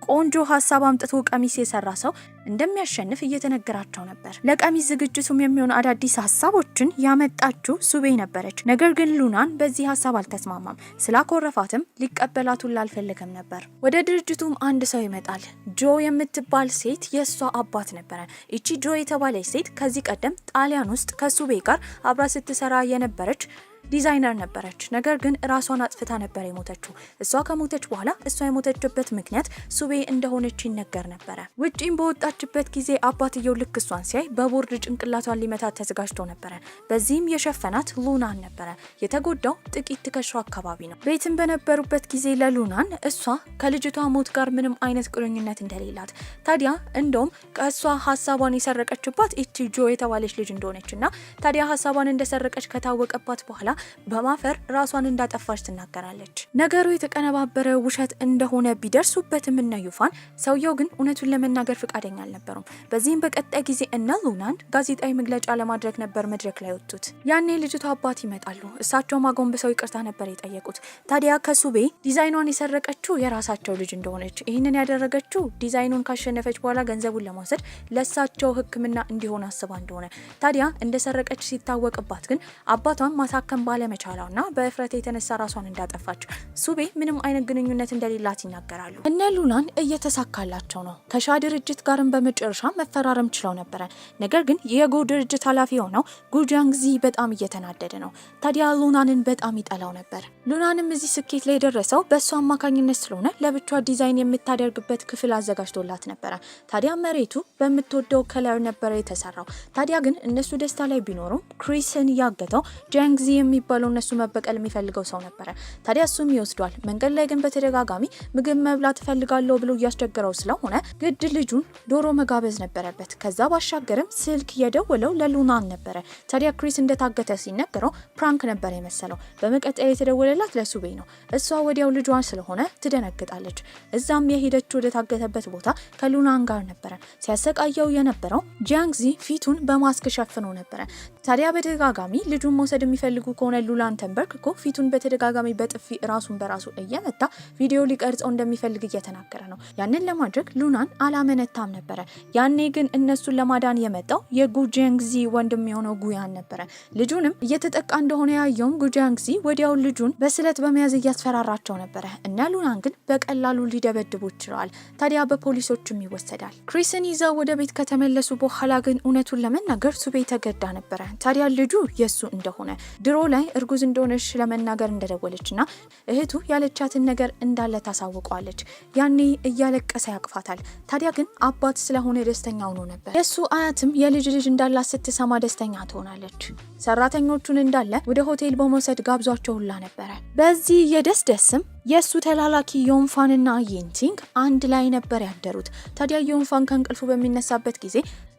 ቆንጆ ሀሳብ አምጥቶ ቀሚስ የሰራ ሰው እንደሚያሸንፍ እየተነገራቸው ነበር። ለቀሚስ ዝግጅቱም የሚሆን አዳዲስ ሀሳቦችን ያመጣችው ሱቤ ነበረች። ነገር ግን ሉናን በዚህ ሀሳብ አልተስማማም። ስላኮረፋትም ሊቀበላቱ አልፈለገም ነበር። ወደ ድርጅቱም አንድ ሰው ይመጣል። ጆ የምትባል ሴት የሷ አባት ነበረ። እቺ ጆ የተባለች ሴት ከዚህ ቀደም ጣሊያን ውስጥ ከሱቤ ጋር አብራ ስትሰራ የነበረች ዲዛይነር ነበረች። ነገር ግን ራሷን አጥፍታ ነበር የሞተችው። እሷ ከሞተች በኋላ እሷ የሞተችበት ምክንያት ሱቤ እንደሆነች ይነገር ነበረ። ውጪም በወጣችበት ጊዜ አባትየው ልክ እሷን ሲያይ በቦርድ ጭንቅላቷን ሊመታት ተዘጋጅቶ ነበረ። በዚህም የሸፈናት ሉናን ነበረ። የተጎዳው ጥቂት ትከሻው አካባቢ ነው። ቤትም በነበሩበት ጊዜ ለሉናን እሷ ከልጅቷ ሞት ጋር ምንም አይነት ቁርኝነት እንደሌላት፣ ታዲያ እንደውም ከእሷ ሀሳቧን የሰረቀችባት እቺ ጆ የተባለች ልጅ እንደሆነችና ታዲያ ሀሳቧን እንደሰረቀች ከታወቀባት በኋላ በማፈር ራሷን እንዳጠፋች ትናገራለች። ነገሩ የተቀነባበረ ውሸት እንደሆነ ቢደርሱበትም እነ ዩፋን ሰውየው ግን እውነቱን ለመናገር ፍቃደኛ አልነበሩም። በዚህም በቀጣይ ጊዜ እነ ሉናን ጋዜጣዊ መግለጫ ለማድረግ ነበር መድረክ ላይ ወጡት። ያኔ ልጅቷ አባት ይመጣሉ። እሳቸውም አጎንብሰው ይቅርታ ነበር የጠየቁት። ታዲያ ከሱቤ ዲዛይኗን የሰረቀችው የራሳቸው ልጅ እንደሆነች፣ ይህንን ያደረገችው ዲዛይኑን ካሸነፈች በኋላ ገንዘቡን ለመውሰድ ለእሳቸው ሕክምና እንዲሆን አስባ እንደሆነ፣ ታዲያ እንደሰረቀች ሲታወቅባት ግን አባቷን ማሳከም ባለመቻሏና በእፍረት የተነሳ ራሷን እንዳጠፋች ሱቤ ምንም አይነት ግንኙነት እንደሌላት ይናገራሉ። እነ ሉናን እየተሳካላቸው ነው። ከሻ ድርጅት ጋርም በመጨረሻ መፈራረም ችለው ነበረ። ነገር ግን የጎ ድርጅት ኃላፊ ሆነው ጉጃንግዚ በጣም እየተናደደ ነው። ታዲያ ሉናንን በጣም ይጠላው ነበር። ሉናንም እዚህ ስኬት ላይ የደረሰው በእሱ አማካኝነት ስለሆነ ለብቻ ዲዛይን የምታደርግበት ክፍል አዘጋጅቶላት ነበረ። ታዲያ መሬቱ በምትወደው ከለር ነበረ የተሰራው። ታዲያ ግን እነሱ ደስታ ላይ ቢኖሩም ክሪስን ያገተው ጃንግዚ የሚባለው እነሱ መበቀል የሚፈልገው ሰው ነበረ። ታዲያ እሱም ይወስዷል። መንገድ ላይ ግን በተደጋጋሚ ምግብ መብላት ፈልጋለሁ ብሎ እያስቸገረው ስለሆነ ግድ ልጁን ዶሮ መጋበዝ ነበረበት። ከዛ ባሻገርም ስልክ የደወለው ለሉናን ነበረ። ታዲያ ክሪስ እንደታገተ ሲነገረው ፕራንክ ነበር የመሰለው። በመቀጠል የተደወለላት ለሱቤ ነው። እሷ ወዲያው ልጇን ስለሆነ ትደነግጣለች። እዛም የሄደችው ወደ ታገተበት ቦታ ከሉናን ጋር ነበረ። ሲያሰቃየው የነበረው ጃንግዚ ፊቱን በማስክ ሸፍኖ ነበረ። ታዲያ በተደጋጋሚ ልጁን መውሰድ የሚፈልጉ ከሆነ ሉናን ተንበርክኮ ፊቱን በተደጋጋሚ በጥፊ ራሱን በራሱ እየመታ ቪዲዮ ሊቀርጸው እንደሚፈልግ እየተናገረ ነው። ያንን ለማድረግ ሉናን አላመነታም ነበረ። ያኔ ግን እነሱን ለማዳን የመጣው የጉጃንግዚ ወንድም የሆነው ጉያን ነበረ። ልጁንም እየተጠቃ እንደሆነ ያየውም ጉጃንግዚ ወዲያው ልጁን በስለት በመያዝ እያስፈራራቸው ነበረ። እና ሉናን ግን በቀላሉ ሊደበድቡ ይችላል። ታዲያ በፖሊሶችም ይወሰዳል። ክሪስን ይዘው ወደ ቤት ከተመለሱ በኋላ ግን እውነቱን ለመናገር ሱቤ ተገዳ ነበረ። ታዲያ ልጁ የሱ እንደሆነ ድሮ ላይ እርጉዝ እንደሆነች ለመናገር እንደደወለችና እህቱ ያለቻትን ነገር እንዳለ ታሳውቀዋለች። ያኔ እያለቀሰ ያቅፋታል። ታዲያ ግን አባት ስለሆነ ደስተኛ ሆኖ ነበር። የሱ አያትም የልጅ እንዳላት ስትሰማ ደስተኛ ትሆናለች። ሰራተኞቹን እንዳለ ወደ ሆቴል በመውሰድ ጋብዟቸው ሁላ ነበረ። በዚህ የደስደስም የሱ ተላላኪ ዮንፋንና ይንቲንግ አንድ ላይ ነበር ያደሩት። ታዲያ ዮንፋን ከእንቅልፉ በሚነሳበት ጊዜ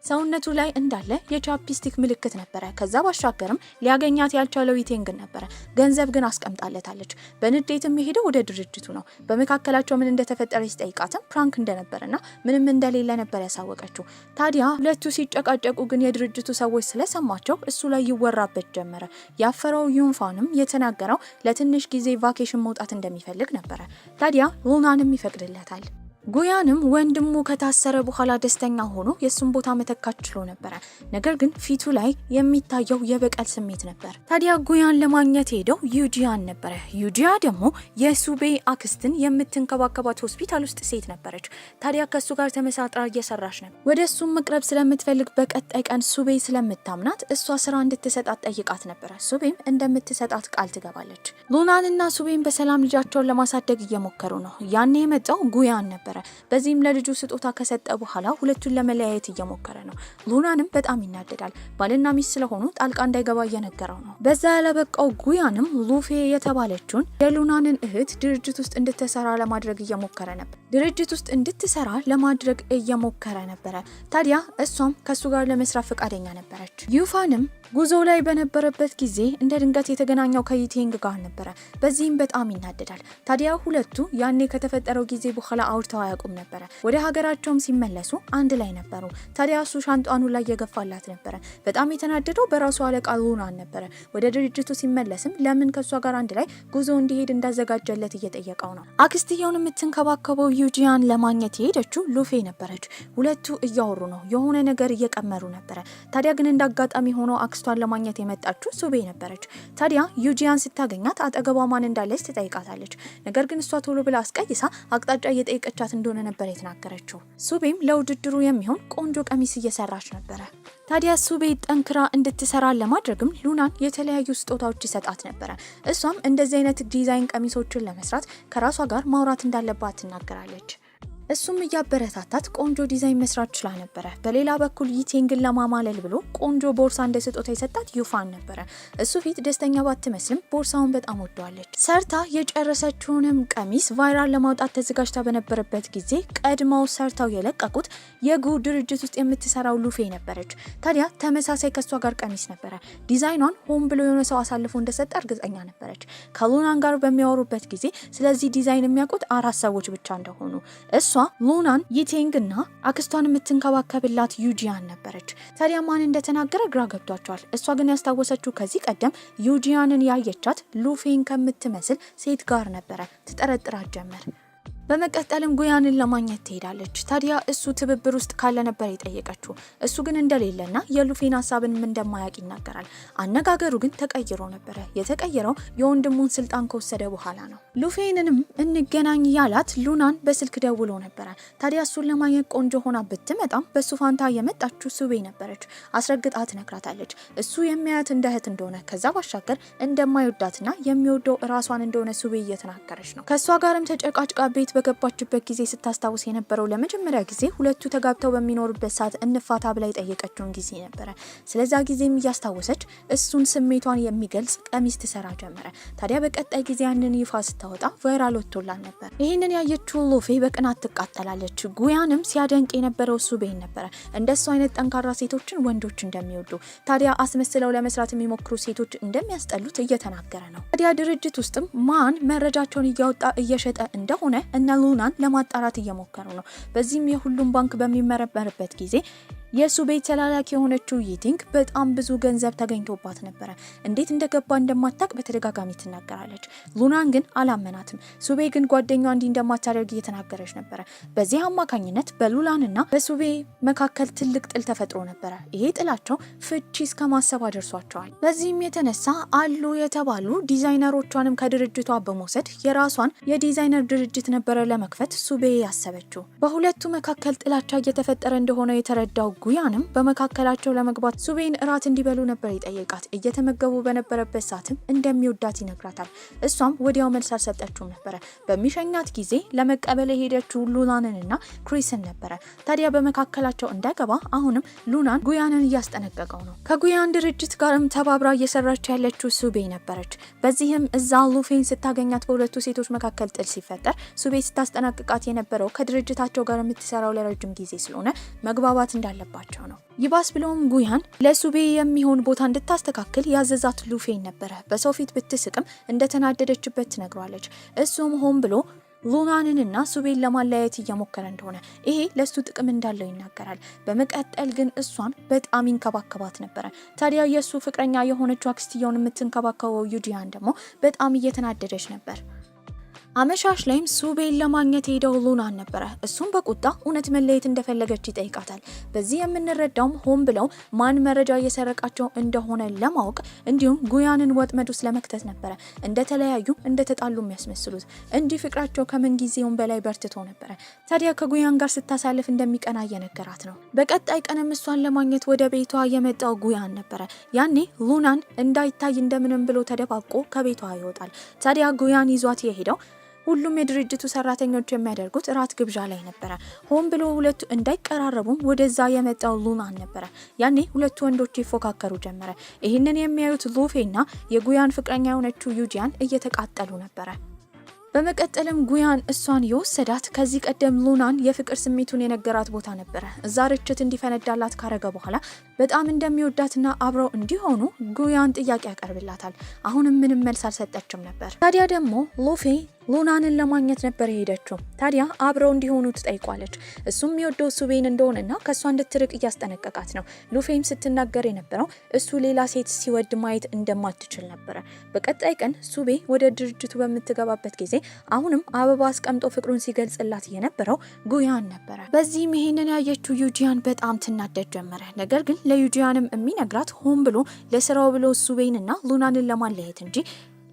ሰውነቱ ላይ እንዳለ የቻፕስቲክ ምልክት ነበረ። ከዛ ባሻገርም ሊያገኛት ያልቻለው ይቴንግን ነበረ። ገንዘብ ግን አስቀምጣለታለች። በንዴትም የሄደው ወደ ድርጅቱ ነው። በመካከላቸው ምን እንደተፈጠረ ሲጠይቃትም ፕራንክ እንደነበረና ምንም እንደሌለ ነበር ያሳወቀችው። ታዲያ ሁለቱ ሲጨቃጨቁ ግን የድርጅቱ ሰዎች ስለሰማቸው እሱ ላይ ይወራበት ጀመረ። ያፈረው ዩንፋንም የተናገረው ለትንሽ ጊዜ ቫኬሽን መውጣት እንደሚፈልግ ነበረ። ታዲያ ሉናንም ይፈቅድለታል። ጉያንም ወንድሙ ከታሰረ በኋላ ደስተኛ ሆኖ የሱን ቦታ መተካት ችሎ ነበር። ነገር ግን ፊቱ ላይ የሚታየው የበቀል ስሜት ነበር። ታዲያ ጉያን ለማግኘት ሄደው ዩጂያን ነበር። ዩጂያ ደግሞ የሱቤ አክስትን የምትንከባከባት ሆስፒታል ውስጥ ሴት ነበረች። ታዲያ ከሱ ጋር ተመሳጥራ እየሰራች ነበር። ወደ እሱም መቅረብ ስለምትፈልግ በቀጣይ ቀን ሱቤ ስለምታምናት እሷ ስራ እንድትሰጣት ጠይቃት ነበር። ሱቤም እንደምትሰጣት ቃል ትገባለች። ሉናንና ሱቤም በሰላም ልጃቸውን ለማሳደግ እየሞከሩ ነው። ያኔ የመጣው ጉያን ነበር። በዚህም ለልጁ ስጦታ ከሰጠ በኋላ ሁለቱን ለመለያየት እየሞከረ ነው። ሉናንም በጣም ይናደዳል። ባልና ሚስት ስለሆኑ ጣልቃ እንዳይገባ እየነገረው ነው። በዛ ያለበቃው ጉያንም ሉፌ የተባለችውን የሉናንን እህት ድርጅት ውስጥ እንድትሰራ ለማድረግ እየሞከረ ነበር። ታዲያ እሷም ከሱ ጋር ለመስራት ፈቃደኛ ነበረች። ዩፋንም ጉዞ ላይ በነበረበት ጊዜ እንደ ድንገት የተገናኘው ከይቴንግ ጋር ነበረ። በዚህም በጣም ይናደዳል። ታዲያ ሁለቱ ያኔ ከተፈጠረው ጊዜ በኋላ አውርተው አያውቁም ነበረ። ወደ ሀገራቸውም ሲመለሱ አንድ ላይ ነበሩ። ታዲያ እሱ ሻንጣኑ ላይ የገፋላት ነበረ። በጣም የተናደደው በራሱ አለቃ ሉናን ነበረ። ወደ ድርጅቱ ሲመለስም ለምን ከሷ ጋር አንድ ላይ ጉዞ እንዲሄድ እንዳዘጋጀለት እየጠየቀው ነው። አክስትየውን የምትንከባከበው ዩጂያን ለማግኘት የሄደችው ሉፌ ነበረች። ሁለቱ እያወሩ ነው። የሆነ ነገር እየቀመሩ ነበረ። ታዲያ ግን እንዳጋጣሚ ሆኖ አክስቷን ለማግኘት የመጣችው ሱቤ ነበረች። ታዲያ ዩጂያን ስታገኛት አጠገቧ ማን እንዳለች ትጠይቃታለች። ነገር ግን እሷ ቶሎ ብላ አስቀይሳ አቅጣጫ እየጠየቀቻት እንደሆነ ነበር የተናገረችው። ሱቤም ለውድድሩ የሚሆን ቆንጆ ቀሚስ እየሰራች ነበረ። ታዲያ ሱቤ ጠንክራ እንድትሰራ ለማድረግም ሉናን የተለያዩ ስጦታዎች ይሰጣት ነበረ። እሷም እንደዚህ አይነት ዲዛይን ቀሚሶችን ለመስራት ከራሷ ጋር ማውራት እንዳለባት ትናገራለች። እሱም እያበረታታት ቆንጆ ዲዛይን መስራት ችላ ነበረ። በሌላ በኩል ይቴንግን ለማማለል ብሎ ቆንጆ ቦርሳ እንደ ስጦታ የሰጣት ዩፋን ነበረ። እሱ ፊት ደስተኛ ባትመስልም ቦርሳውን በጣም ወደዋለች። ሰርታ የጨረሰችውንም ቀሚስ ቫይራል ለማውጣት ተዘጋጅታ በነበረበት ጊዜ ቀድመው ሰርታው የለቀቁት የጉ ድርጅት ውስጥ የምትሰራው ሉፌ ነበረች። ታዲያ ተመሳሳይ ከሷ ጋር ቀሚስ ነበረ። ዲዛይኗን ሆን ብሎ የሆነ ሰው አሳልፎ እንደሰጠ እርግጠኛ ነበረች። ከሉናን ጋር በሚያወሩበት ጊዜ ስለዚህ ዲዛይን የሚያውቁት 4 ሰዎች ብቻ እንደሆኑ እሷ ሉናን ይቴንግና አክስቷን የምትንከባከብላት ዩጂያን ነበረች። ታዲያ ማን እንደተናገረ ግራ ገብቷቸዋል። እሷ ግን ያስታወሰችው ከዚህ ቀደም ዩጂያንን ያየቻት ሉፌን ከምትመስል ሴት ጋር ነበረ። ትጠረጥራት ጀመር። በመቀጠልም ጉያንን ለማግኘት ትሄዳለች። ታዲያ እሱ ትብብር ውስጥ ካለ ነበር የጠየቀችው። እሱ ግን እንደሌለና የሉፌን ሀሳብን እንደማያውቅ ይናገራል። አነጋገሩ ግን ተቀይሮ ነበረ። የተቀየረው የወንድሙን ስልጣን ከወሰደ በኋላ ነው። ሉፌንንም እንገናኝ ያላት ሉናን በስልክ ደውሎ ነበረ። ታዲያ እሱን ለማግኘት ቆንጆ ሆና ብትመጣም በሱ ፋንታ የመጣችው ሱቤ ነበረች። አስረግጣ ትነግራታለች። እሱ የሚያያት እንደ እህት እንደሆነ ከዛ ባሻገር እንደማይወዳትና የሚወደው ራሷን እንደሆነ ሱቤ እየተናገረች ነው። ከሷ ጋርም ተጨቃጭቃ ቤት በገባችበት ጊዜ ስታስታውስ የነበረው ለመጀመሪያ ጊዜ ሁለቱ ተጋብተው በሚኖርበት ሰዓት እንፋታ ብላ የጠየቀችውን ጊዜ ነበረ። ስለዛ ጊዜም እያስታወሰች እሱን ስሜቷን የሚገልጽ ቀሚስ ትሰራ ጀመረ። ታዲያ በቀጣይ ጊዜ ያንን ይፋ ስታወጣ ቫይራል ወጥቶላን ነበር። ይህንን ያየችው ሉፌ በቅናት ትቃጠላለች። ጉያንም ሲያደንቅ የነበረው ሱቤን ነበረ። እንደሱ አይነት ጠንካራ ሴቶችን ወንዶች እንደሚወዱ፣ ታዲያ አስመስለው ለመስራት የሚሞክሩ ሴቶች እንደሚያስጠሉት እየተናገረ ነው። ታዲያ ድርጅት ውስጥም ማን መረጃቸውን እያወጣ እየሸጠ እንደሆነ እና ሉናን ለማጣራት እየሞከሩ ነው። በዚህም የሁሉም ባንክ በሚመረመርበት ጊዜ የሱቤ ተላላኪ የሆነችው ይቲንግ በጣም ብዙ ገንዘብ ተገኝቶባት ነበረ። እንዴት እንደገባ እንደማታቅ በተደጋጋሚ ትናገራለች። ሉናን ግን አላመናትም። ሱቤ ግን ጓደኛዋ እንዲህ እንደማታደርግ እየተናገረች ነበረ። በዚህ አማካኝነት በሉላንና በሱቤ መካከል ትልቅ ጥል ተፈጥሮ ነበረ። ይሄ ጥላቸው ፍቺ እስከ ማሰብ አድርሷቸዋል። በዚህም የተነሳ አሉ የተባሉ ዲዛይነሮቿንም ከድርጅቷ በመውሰድ የራሷን የዲዛይነር ድርጅት ነበረ ለመክፈት ሱቤ ያሰበችው። በሁለቱ መካከል ጥላቻ እየተፈጠረ እንደሆነ የተረዳው ጉያንም በመካከላቸው ለመግባት ሱቤን እራት እንዲበሉ ነበር የጠየቃት። እየተመገቡ በነበረበት ሰዓትም እንደሚወዳት ይነግራታል። እሷም ወዲያው መልስ አልሰጠችውም ነበረ። በሚሸኛት ጊዜ ለመቀበል የሄደችው ሉናንንና ክሪስን ነበረ። ታዲያ በመካከላቸው እንዳይገባ አሁንም ሉናን ጉያንን እያስጠነቀቀው ነው። ከጉያን ድርጅት ጋርም ተባብራ እየሰራች ያለችው ሱቤ ነበረች። በዚህም እዛ ሉፌን ስታገኛት በሁለቱ ሴቶች መካከል ጥል ሲፈጠር ሱቤ ስታስጠነቅቃት የነበረው ከድርጅታቸው ጋር የምትሰራው ለረጅም ጊዜ ስለሆነ መግባባት እንዳለባቸው ነው። ይባስ ብሎም ጉያን ለሱቤ የሚሆን ቦታ እንድታስተካክል ያዘዛት ሉፌን ነበረ። በሰው ፊት ብትስቅም እንደተናደደችበት ትነግሯለች። እሱም ሆን ብሎ ሉናንንና ሱቤን ለማለያየት እየሞከረ እንደሆነ፣ ይሄ ለሱ ጥቅም እንዳለው ይናገራል። በመቀጠል ግን እሷን በጣም ይንከባከባት ነበረ። ታዲያ የሱ ፍቅረኛ የሆነችው አክስትየውን የምትንከባከበው ዩጂያን ደግሞ በጣም እየተናደደች ነበር። አመሻሽ ላይም ሱቤን ለማግኘት ሄደው ሉናን ነበረ። እሱም በቁጣ እውነት መለየት እንደፈለገች ይጠይቃታል። በዚህ የምንረዳውም ሆን ብለው ማን መረጃ እየሰረቃቸው እንደሆነ ለማወቅ እንዲሁም ጉያንን ወጥመድ ውስጥ ለመክተት ነበረ እንደተለያዩ እንደተጣሉ የሚያስመስሉት እንጂ ፍቅራቸው ከምን ጊዜውም በላይ በርትቶ ነበረ። ታዲያ ከጉያን ጋር ስታሳልፍ እንደሚቀና እየነገራት ነው። በቀጣይ ቀንም እሷን ለማግኘት ወደ ቤቷ የመጣው ጉያን ነበረ። ያኔ ሉናን እንዳይታይ እንደምንም ብሎ ተደባብቆ ከቤቷ ይወጣል። ታዲያ ጉያን ይዟት የሄደው ሁሉም የድርጅቱ ሰራተኞች የሚያደርጉት ራት ግብዣ ላይ ነበረ። ሆን ብሎ ሁለቱ እንዳይቀራረቡም ወደዛ የመጣው ሉናን ነበረ። ያኔ ሁለቱ ወንዶች ይፎካከሩ ጀመረ። ይህንን የሚያዩት ሉፌና የጉያን ፍቅረኛ የሆነችው ዩጂያን እየተቃጠሉ ነበረ። በመቀጠልም ጉያን እሷን የወሰዳት ከዚህ ቀደም ሉናን የፍቅር ስሜቱን የነገራት ቦታ ነበረ። እዛ ርችት እንዲፈነዳላት ካረገ በኋላ በጣም እንደሚወዳትና አብረው እንዲሆኑ ጉያን ጥያቄ ያቀርብላታል። አሁንም ምንም መልስ አልሰጠችም ነበር። ታዲያ ደግሞ ሉፌ ሉናንን ለማግኘት ነበር የሄደችው። ታዲያ አብረው እንዲሆኑ ትጠይቋለች። እሱም የሚወደው ሱቤን እንደሆነና ከሷ እንድትርቅ እያስጠነቀቃት ነው። ሉፌም ስትናገር የነበረው እሱ ሌላ ሴት ሲወድ ማየት እንደማትችል ነበረ። በቀጣይ ቀን ሱቤ ወደ ድርጅቱ በምትገባበት ጊዜ አሁንም አበባ አስቀምጦ ፍቅሩን ሲገልጽላት የነበረው ጉያን ነበረ። በዚህም ይሄንን ያየችው ዩጂያን በጣም ትናደድ ጀመረ። ነገር ግን ለዩጂያንም የሚነግራት ሆን ብሎ ለስራው ብሎ ሱቤንና ሉናንን ለማለየት እንጂ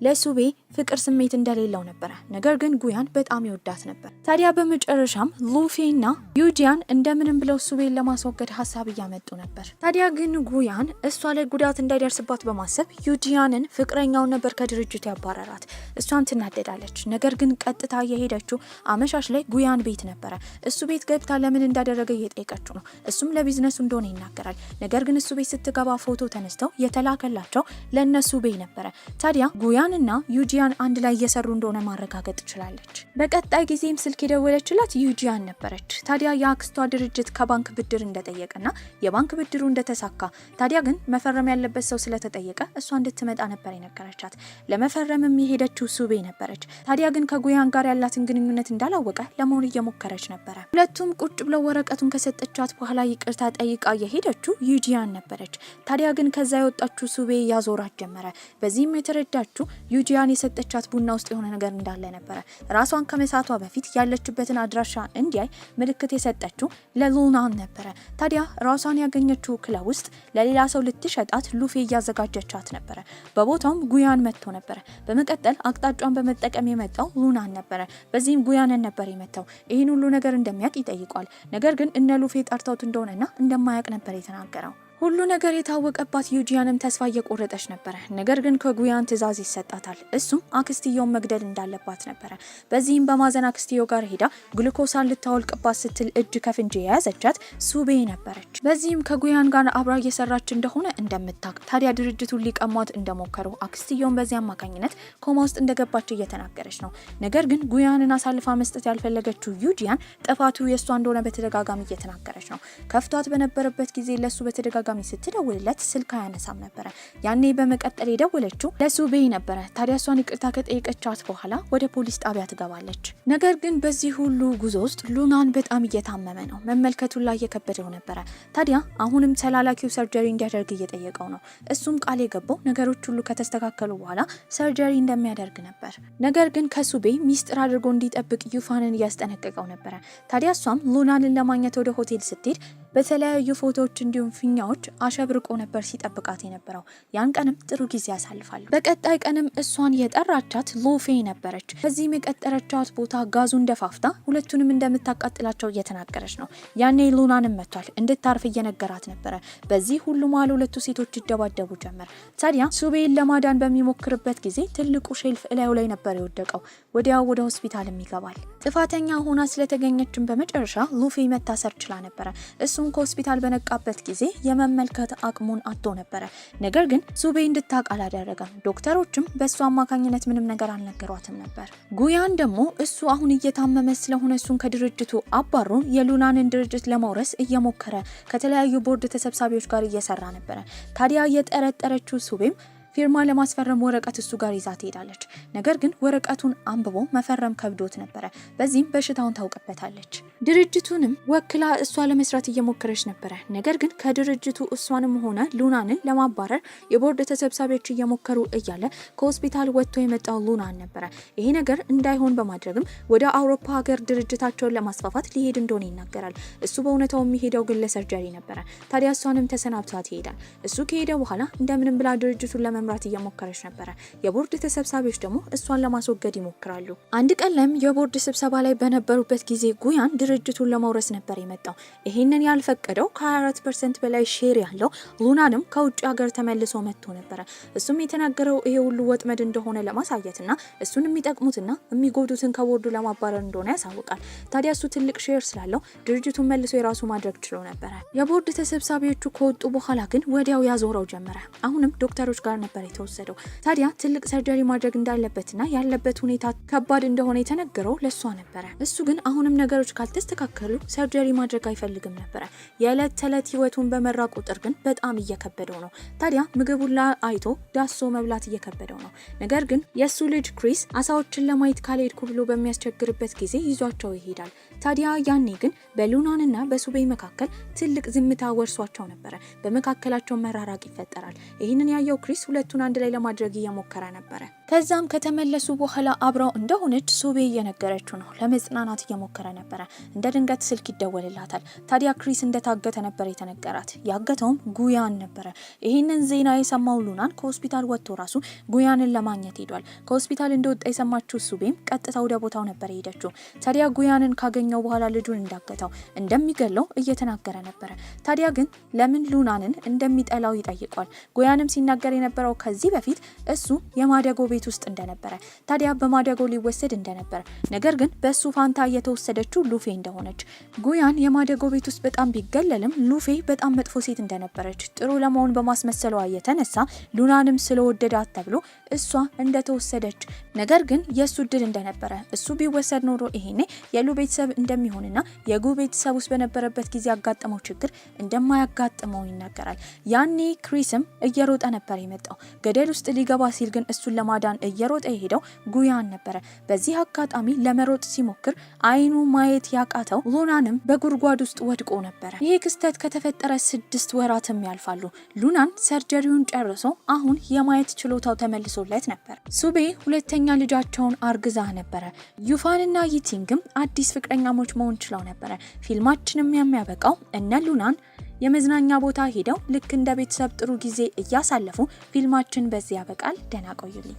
ለሱቤ ፍቅር ስሜት እንደሌለው ነበረ። ነገር ግን ጉያን በጣም ይወዳት ነበር። ታዲያ በመጨረሻም ሉፌና ዩጂያን እንደምንም ብለው ሱቤን ለማስወገድ ሀሳብ እያመጡ ነበር። ታዲያ ግን ጉያን እሷ ላይ ጉዳት እንዳይደርስባት በማሰብ ዩጂያንን ፍቅረኛውን ነበር ከድርጅቱ ያባረራት። እሷም ትናደዳለች። ነገር ግን ቀጥታ የሄደችው አመሻሽ ላይ ጉያን ቤት ነበረ። እሱ ቤት ገብታ ለምን እንዳደረገ እየጠየቀችው ነው። እሱም ለቢዝነሱ እንደሆነ ይናገራል። ነገር ግን እሱ ቤት ስትገባ ፎቶ ተነስተው የተላከላቸው ለነሱ ቤት ነበረ። ታዲያ ጉያን እና ዩጂያን አንድ ላይ እየሰሩ እንደሆነ ማረጋገጥ ትችላለች። በቀጣይ ጊዜም ስልክ የደወለችላት ዩጂያን ነበረች። ታዲያ የአክስቷ ድርጅት ከባንክ ብድር እንደጠየቀና የባንክ ብድሩ እንደተሳካ፣ ታዲያ ግን መፈረም ያለበት ሰው ስለተጠየቀ እሷ እንድትመጣ ነበር የነገረቻት። ለመፈረምም የሄደችው ሱቤ ነበረች። ታዲያ ግን ከጉያን ጋር ያላትን ግንኙነት እንዳላወቀ ለመሆን እየሞከረች ነበረ። ሁለቱም ቁጭ ብለው ወረቀቱን ከሰጠቻት በኋላ ይቅርታ ጠይቃ የሄደችው ዩጂያን ነበረች። ታዲያ ግን ከዛ የወጣችው ሱቤ ያዞራት ጀመረ። በዚህም የተረዳችው ዩጂያን የሰጠቻት ቡና ውስጥ የሆነ ነገር እንዳለ ነበረ። ራሷን ከመሳቷ በፊት ያለችበትን አድራሻ እንዲያይ ምልክት የሰጠችው ለሉናን ነበረ። ታዲያ ራሷን ያገኘችው ክለብ ውስጥ ለሌላ ሰው ልትሸጣት ሉፌ እያዘጋጀቻት ነበረ። በቦታውም ጉያን መጥቶ ነበረ። በመቀጠል አቅጣጫን በመጠቀም የመጣው ሉናን ነበረ። በዚህም ጉያንን ነበር የመታው። ይህን ሁሉ ነገር እንደሚያውቅ ይጠይቋል። ነገር ግን እነ ሉፌ ጠርተውት እንደሆነና እንደማያውቅ ነበር የተናገረው። ሁሉ ነገር የታወቀባት ዩጂያንም ተስፋ እየቆረጠች ነበረ። ነገር ግን ከጉያን ትዕዛዝ ይሰጣታል። እሱም አክስትዮን መግደል እንዳለባት ነበረ። በዚህም በማዘን አክስትዮ ጋር ሄዳ ግሉኮሳን ልታወልቅባት ስትል እጅ ከፍንጅ የያዘቻት ሱቤ ነበረች። በዚህም ከጉያን ጋር አብራ እየሰራች እንደሆነ እንደምታውቅ፣ ታዲያ ድርጅቱን ሊቀሟት እንደሞከሩ አክስትዮን በዚህ አማካኝነት ኮማ ውስጥ እንደገባች እየተናገረች ነው። ነገር ግን ጉያንን አሳልፋ መስጠት ያልፈለገችው ዩጂያን ጥፋቱ የእሷ እንደሆነ በተደጋጋሚ እየተናገረች ነው። ከፍቷት በነበረበት ጊዜ ለሱ በተደጋጋሚ ስትደውልለት ስልክ አያነሳም ነበረ። ያኔ በመቀጠል የደወለችው ለሱቤ ነበረ። ታዲያ እሷን ይቅርታ ከጠየቀቻት በኋላ ወደ ፖሊስ ጣቢያ ትገባለች። ነገር ግን በዚህ ሁሉ ጉዞ ውስጥ ሉናን በጣም እየታመመ ነው። መመልከቱን ላይ እየከበደው ነበረ። ታዲያ አሁንም ተላላኪው ሰርጀሪ እንዲያደርግ እየጠየቀው ነው። እሱም ቃል የገባው ነገሮች ሁሉ ከተስተካከሉ በኋላ ሰርጀሪ እንደሚያደርግ ነበር። ነገር ግን ከሱቤ ሚስጥር አድርጎ እንዲጠብቅ ዩፋንን እያስጠነቀቀው ነበረ። ታዲያ እሷም ሉናንን ለማግኘት ወደ ሆቴል ስትሄድ በተለያዩ ፎቶዎች እንዲሁም ፊኛዎች አሸብርቆ ነበር ሲጠብቃት የነበረው። ያን ቀንም ጥሩ ጊዜ ያሳልፋሉ። በቀጣይ ቀንም እሷን የጠራቻት ሉፌ ነበረች። በዚህም የቀጠረቻት ቦታ ጋዙን ደፋፍታ ሁለቱንም እንደምታቃጥላቸው እየተናገረች ነው። ያኔ ሉናንም መጥቷል። እንድታርፍ እየነገራት ነበረ። በዚህ ሁሉ መሀል ሁለቱ ሴቶች ይደባደቡ ጀመር። ታዲያ ሱቤን ለማዳን በሚሞክርበት ጊዜ ትልቁ ሼልፍ እላዩ ላይ ነበር የወደቀው። ወዲያው ወደ ሆስፒታልም ይገባል። ጥፋተኛ ሆና ስለተገኘችን በመጨረሻ ሉፌ መታሰር ችላ ነበረ። እሱም ከሆስፒታል በነቃበት ጊዜ የመመልከት አቅሙን አጥቶ ነበረ። ነገር ግን ሱቤ እንድታውቅ አላደረገም። ዶክተሮችም በእሱ አማካኝነት ምንም ነገር አልነገሯትም ነበር። ጉያን ደግሞ እሱ አሁን እየታመመ ስለሆነ እሱን ከድርጅቱ አባሮ የሉናንን ድርጅት ለመውረስ እየሞከረ ከተለያዩ ቦርድ ተሰብሳቢዎች ጋር እየሰራ ነበረ። ታዲያ የጠረጠረችው ሱቤም ፊርማ ለማስፈረም ወረቀት እሱ ጋር ይዛ ትሄዳለች። ነገር ግን ወረቀቱን አንብቦ መፈረም ከብዶት ነበረ። በዚህም በሽታውን ታውቅበታለች። ድርጅቱንም ወክላ እሷ ለመስራት እየሞከረች ነበረ። ነገር ግን ከድርጅቱ እሷንም ሆነ ሉናንን ለማባረር የቦርድ ተሰብሳቢዎች እየሞከሩ እያለ ከሆስፒታል ወጥቶ የመጣው ሉናን ነበረ። ይሄ ነገር እንዳይሆን በማድረግም ወደ አውሮፓ ሀገር ድርጅታቸውን ለማስፋፋት ሊሄድ እንደሆነ ይናገራል። እሱ በእውነታው የሚሄደው ግን ለሰርጀሪ ነበረ። ታዲያ እሷንም ተሰናብቷት ይሄዳል። እሱ ከሄደ በኋላ እንደምንም ብላ ድርጅቱን ለመምራት እየሞከረች ነበረ። የቦርድ ተሰብሳቢዎች ደግሞ እሷን ለማስወገድ ይሞክራሉ። አንድ ቀን ላይም የቦርድ ስብሰባ ላይ በነበሩበት ጊዜ ጉያን ድርጅቱን ለመውረስ ነበር የመጣው። ይሄንን ያልፈቀደው ከ24% በላይ ሼር ያለው ሉናንም ከውጭ ሀገር ተመልሶ መጥቶ ነበረ። እሱም የተናገረው ይሄ ሁሉ ወጥመድ እንደሆነ ለማሳየትና እሱን የሚጠቅሙትና የሚጎዱትን ከቦርዱ ለማባረር እንደሆነ ያሳውቃል። ታዲያ እሱ ትልቅ ሼር ስላለው ድርጅቱን መልሶ የራሱ ማድረግ ችሎ ነበረ። የቦርድ ተሰብሳቢዎቹ ከወጡ በኋላ ግን ወዲያው ያዞረው ጀመረ። አሁንም ዶክተሮች ጋር ነበር የተወሰደው። ታዲያ ትልቅ ሰርጀሪ ማድረግ እንዳለበትና ያለበት ሁኔታ ከባድ እንደሆነ የተነገረው ለሷ ነበረ። እሱ ግን አሁንም ነገሮች ካልተስተካከሉ ሰርጀሪ ማድረግ አይፈልግም ነበረ። የዕለት ተዕለት ህይወቱን በመራ ቁጥር ግን በጣም እየከበደው ነው። ታዲያ ምግቡን አይቶ ዳሶ መብላት እየከበደው ነው። ነገር ግን የሱ ልጅ ክሪስ አሳዎችን ለማየት ካልሄድኩ ብሎ በሚያስቸግርበት ጊዜ ይዟቸው ይሄዳል። ታዲያ ያኔ ግን በሉናንና በሱቤ መካከል ትልቅ ዝምታ ወርሷቸው ነበረ። በመካከላቸው መራራቅ ይፈጠራል። ይህንን ያየው ክሪስ ሁለቱን አንድ ላይ ለማድረግ እየሞከረ ነበረ። ከዛም ከተመለሱ በኋላ አብረው እንደሆነች ሱቤ እየነገረችው ነው። ለመጽናናት እየሞከረ ነበረ። እንደ ድንገት ስልክ ይደወልላታል። ታዲያ ክሪስ እንደታገተ ነበር የተነገራት። ያገተውም ጉያን ነበረ። ይህንን ዜና የሰማው ሉናን ከሆስፒታል ወጥቶ ራሱ ጉያንን ለማግኘት ሄዷል። ከሆስፒታል እንደወጣ የሰማችው ሱቤም ቀጥታ ወደ ቦታው ነበር የሄደችው። ታዲያ ጉያንን ካገኘው በኋላ ልጁን እንዳገተው እንደሚገለው እየተናገረ ነበረ። ታዲያ ግን ለምን ሉናንን እንደሚጠላው ይጠይቋል። ጉያንም ሲናገር የነበረው ከዚህ በፊት እሱ የማደጎ ቤት ውስጥ እንደነበረ፣ ታዲያ በማደጎ ሊወሰድ እንደነበረ፣ ነገር ግን በሱ ፋንታ እየተወሰደችው ሉፌ እንደሆነች፣ ጉያን የማደጎ ቤት ውስጥ በጣም ቢገለልም ሉፌ በጣም መጥፎ ሴት እንደነበረች ጥሩ ለመሆን በማስመሰሏ የተነሳ ሉናንም ስለወደዳት ተብሎ እሷ እንደተወሰደች፣ ነገር ግን የሱ ድል እንደነበረ፣ እሱ ቢወሰድ ኖሮ ይሄኔ የሉ ቤተሰብ እንደሚሆንና የጉ ቤተሰብ ውስጥ በነበረበት ጊዜ ያጋጠመው ችግር እንደማያጋጥመው ይናገራል። ያኔ ክሪስም እየሮጠ ነበር የመጣው። ገደል ውስጥ ሊገባ ሲል ግን እሱን ለማዳን እየሮጠ የሄደው ጉያን ነበረ። በዚህ አጋጣሚ ለመሮጥ ሲሞክር አይኑ ማየት ያቃተው ሉናንም በጉድጓድ ውስጥ ወድቆ ነበረ። ይህ ክስተት ከተፈጠረ 6 ወራትም ያልፋሉ። ሉናን ሰርጀሪውን ጨርሶ አሁን የማየት ችሎታው ተመልሶለት ነበር። ሱቤ ሁለተኛ ልጃቸውን አርግዛ ነበረ። ዩፋንና ይቲንግም አዲስ ፍቅረኛሞች መሆን ችለው ነበረ። ፊልማችንም የሚያበቃው እነ ሉናን የመዝናኛ ቦታ ሄደው ልክ እንደ ቤተሰብ ጥሩ ጊዜ እያሳለፉ ፊልማችን በዚህ ያበቃል። ደህና ቆዩልኝ።